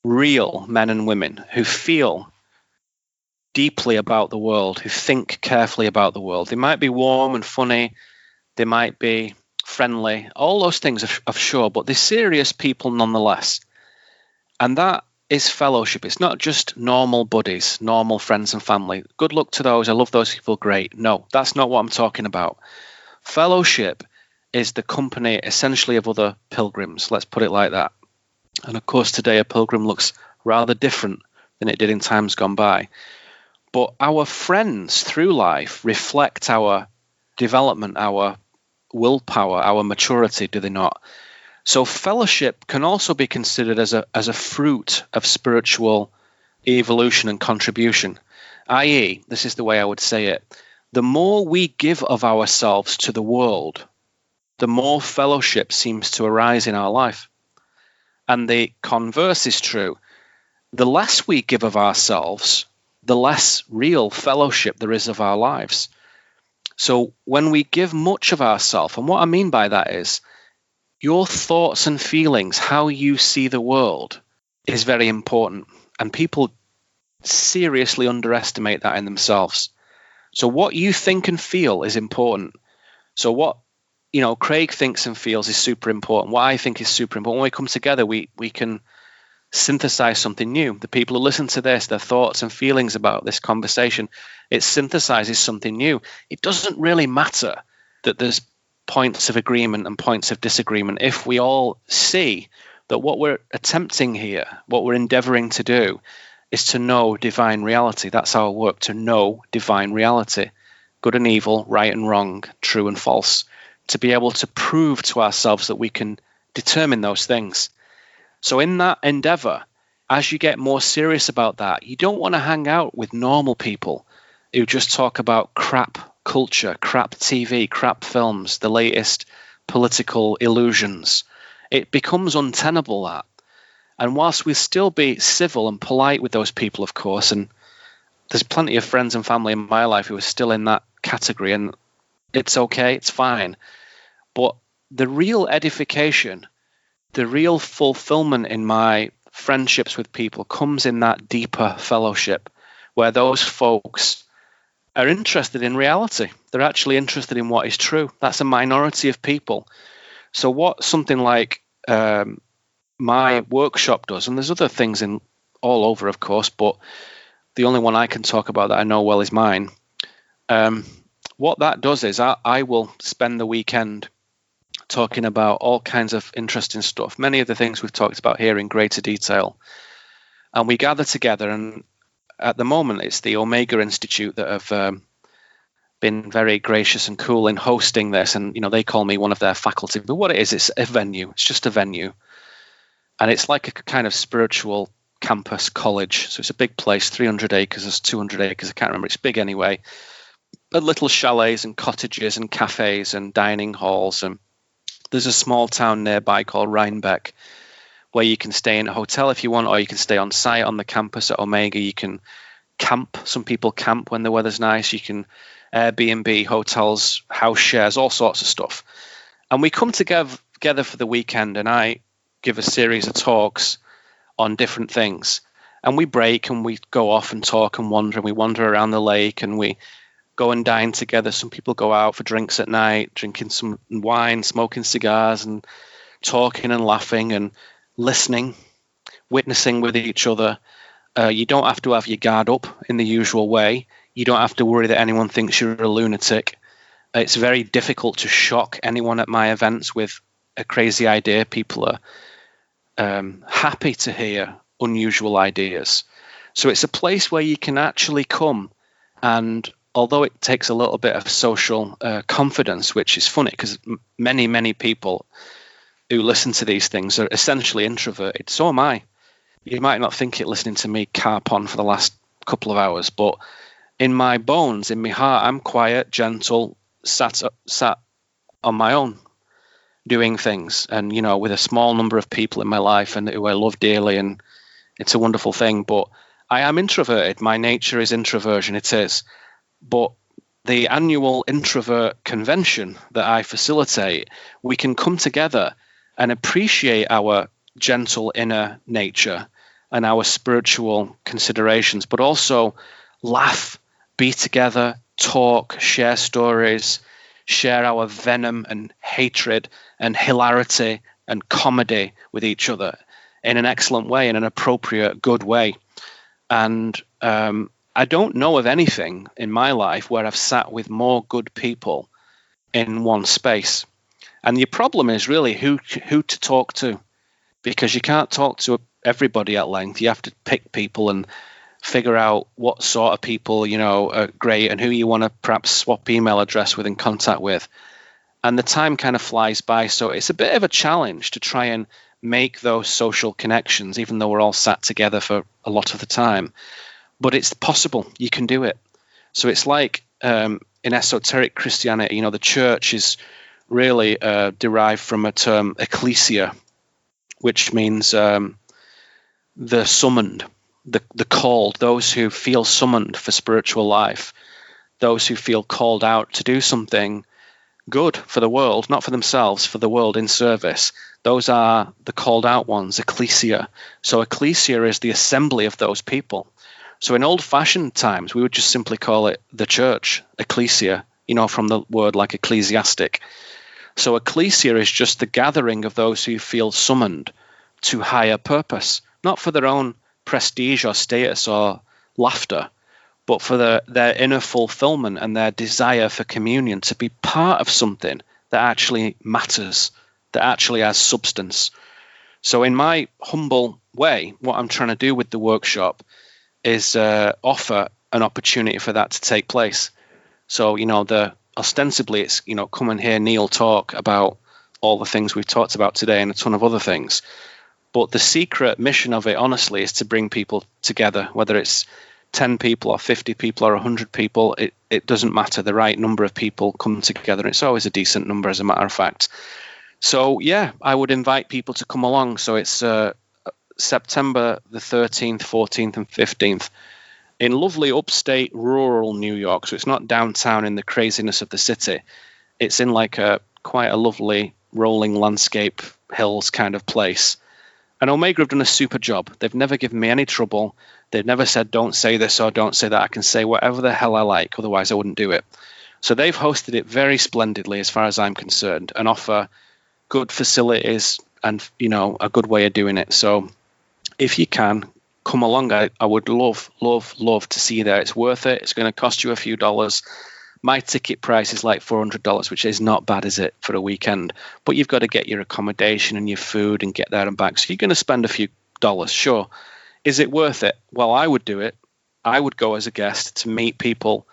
real men and women who feel deeply about the world, who think carefully about the world. They might be warm and funny, they might be friendly, all those things are sure, but they're serious people nonetheless. And that is fellowship. It's not just normal buddies, normal friends and family. Good luck to those. I love those people. Great. No, that's not what I'm talking about. Fellowship is the company essentially of other pilgrims. Let's put it like that. And of course, today a pilgrim looks rather different than it did in times gone by. But our friends through life reflect our development, our willpower, our maturity, do they not? So fellowship can also be considered as a fruit of spiritual evolution and contribution, i.e., this is the way I would say it, the more we give of ourselves to the world, the more fellowship seems to arise in our life. And the converse is true. The less we give of ourselves, the less real fellowship there is of our lives. So when we give much of ourselves, and what I mean by that is your thoughts and feelings, how you see the world, is very important. And people seriously underestimate that in themselves. So what you think and feel is important. So what Craig thinks and feels is super important. What I think is super important. When we come together, we can synthesize something new. The people who listen to this, their thoughts and feelings about this conversation, it synthesizes something new. It doesn't really matter that there's points of agreement and points of disagreement if we all see that what we're attempting here, what we're endeavoring to do, is to know divine reality. That's our work, to know divine reality, good and evil, right and wrong, true and false, to be able to prove to ourselves that we can determine those things. So in that endeavor, as you get more serious about that, you don't want to hang out with normal people who just talk about crap culture, crap TV, crap films, the latest political illusions. It becomes untenable, that. And whilst we still be civil and polite with those people, of course, and there's plenty of friends and family in my life who are still in that category, and it's okay, it's fine. But the real edification, the real fulfillment in my friendships with people comes in that deeper fellowship where those folks are interested in reality. They're actually interested in what is true. That's a minority of people. So what something like my workshop does, and there's other things in all over, of course, but the only one I can talk about that I know well is mine. What that does is I will spend the weekend talking about all kinds of interesting stuff, many of the things we've talked about here in greater detail. And we gather together, and at the moment it's the Omega Institute that have been very gracious and cool in hosting this, and they call me one of their faculty. But what it is, it's a venue. It's just a venue, and it's like a kind of spiritual campus college. So it's a big place, 300 acres, there's 200 acres, I can't remember. It's big anyway. But little chalets and cottages and cafes and dining halls, and there's a small town nearby called Rhinebeck where you can stay in a hotel if you want, or you can stay on site on the campus at Omega. You can camp. Some people camp when the weather's nice. You can Airbnb, hotels, house shares, all sorts of stuff. And we come together for the weekend, and I give a series of talks on different things. And we break and we go off and talk and wander, and we wander around the lake, and we go and dine together. Some people go out for drinks at night, drinking some wine, smoking cigars, and talking and laughing and listening, witnessing with each other. You don't have to have your guard up in the usual way. You don't have to worry that anyone thinks you're a lunatic. It's very difficult to shock anyone at my events with a crazy idea. People are happy to hear unusual ideas. So it's a place where you can actually come, and although it takes a little bit of social confidence, which is funny because many people who listen to these things are essentially introverted. So am I. You might not think it listening to me carp on for the last couple of hours, but in my bones, in my heart, I'm quiet, gentle, sat on my own, doing things, and with a small number of people in my life and who I love dearly, and it's a wonderful thing. But I am introverted. My nature is introversion. It is. But the annual introvert convention that I facilitate, we can come together and appreciate our gentle inner nature and our spiritual considerations, but also laugh, be together, talk, share stories, share our venom and hatred and hilarity and comedy with each other in an excellent way, in an appropriate, good way. And I don't know of anything in my life where I've sat with more good people in one space. And your problem is really who to talk to, because you can't talk to everybody at length. You have to pick people and figure out what sort of people, are great and who you want to perhaps swap email address with and contact with. and the time kind of flies by. So it's a bit of a challenge to try and make those social connections, even though we're all sat together for a lot of the time. But it's possible. You can do it. So it's like in esoteric Christianity, the church is really derived from a term ecclesia, which means the summoned, the called, those who feel summoned for spiritual life, those who feel called out to do something good for the world, not for themselves, for the world in service. Those are the called out ones, ecclesia. So ecclesia is the assembly of those people. So in old-fashioned times, we would just simply call it the church, ecclesia, from the word like ecclesiastic. So ecclesia is just the gathering of those who feel summoned to higher purpose, not for their own prestige or status or laughter, but for their inner fulfillment and their desire for communion, to be part of something that actually matters, that actually has substance. So in my humble way, what I'm trying to do with the workshop is offer an opportunity for that to take place. So, ostensibly it's, come and hear Neil talk about all the things we've talked about today and a ton of other things. But the secret mission of it, honestly, is to bring people together, whether it's 10 people or 50 people or 100 people. It doesn't matter. The right number of people come together. It's always a decent number, as a matter of fact. So, yeah, I would invite people to come along. So it's September the 13th, 14th, and 15th in lovely upstate rural New York. So it's not downtown in the craziness of the city. It's in like quite a lovely rolling landscape hills kind of place. And Omega have done a super job. They've never given me any trouble. They've never said, don't say this or don't say that. I can say whatever the hell I like. Otherwise, I wouldn't do it. So they've hosted it very splendidly as far as I'm concerned, and offer good facilities and, a good way of doing it. So if you can, come along. I would love to see you there. It's worth it. It's going to cost you a few dollars. My ticket price is like $400, which is not bad, is it, for a weekend? But you've got to get your accommodation and your food and get there and back. So you're going to spend a few dollars, sure. Is it worth it? Well, I would do it. I would go as a guest to meet people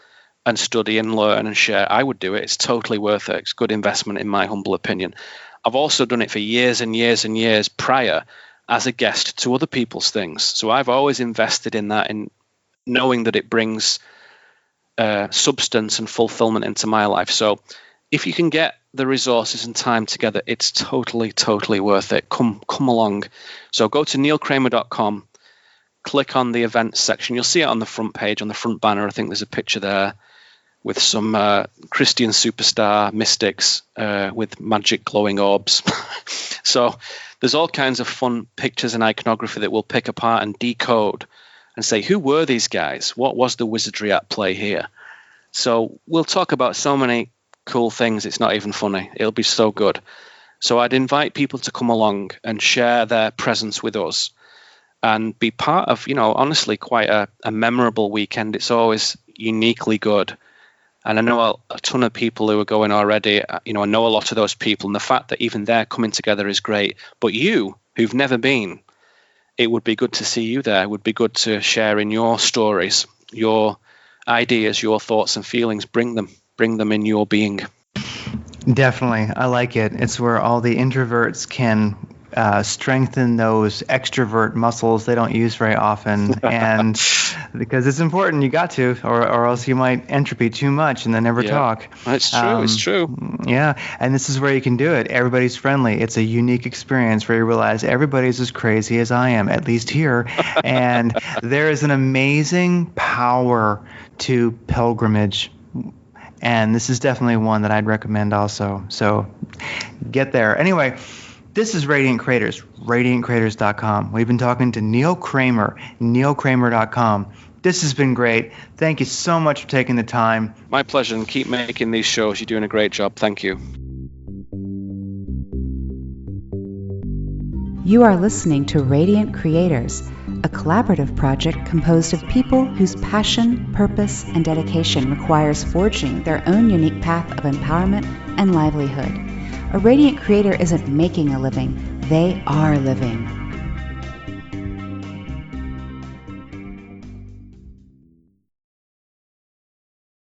and study and learn and share. I would do it. It's totally worth it. It's good investment, in my humble opinion. I've also done it for years and years and years prior as a guest to other people's things. So I've always invested in that, in knowing that it brings substance and fulfillment into my life. So if you can get the resources and time together, it's totally worth it. Come along. So go to neilkramer.com, click on the events section. You'll see it on the front page, on the front banner. I think there's a picture there with some Christian superstar mystics with magic glowing orbs. So there's all kinds of fun pictures and iconography that we'll pick apart and decode and say, who were these guys? What was the wizardry at play here? So we'll talk about so many cool things, it's not even funny. It'll be so good. So I'd invite people to come along and share their presence with us and be part of, honestly, quite a memorable weekend. It's always uniquely good. And I know a ton of people who are going already. I know a lot of those people, and the fact that even they're coming together is great. But you, who've never been, it would be good to see you there. It would be good to share in your stories, your ideas, your thoughts and feelings. Bring them in your being. Definitely. I like it. It's where all the introverts can strengthen those extrovert muscles they don't use very often. And because it's important, you got to, or else you might entropy too much and then never talk. It's true. It's true. Yeah. And this is where you can do it. Everybody's friendly. It's a unique experience where you realize everybody's as crazy as I am, at least here. And there is an amazing power to pilgrimage. And this is definitely one that I'd recommend also. So get there. Anyway, this is Radiant Creators, radiantcreators.com. We've been talking to Neil Kramer, neilkramer.com. This has been great. Thank you so much for taking the time. My pleasure, and keep making these shows. You're doing a great job. Thank you. You are listening to Radiant Creators, a collaborative project composed of people whose passion, purpose, and dedication requires forging their own unique path of empowerment and livelihood. A radiant creator isn't making a living, they are living.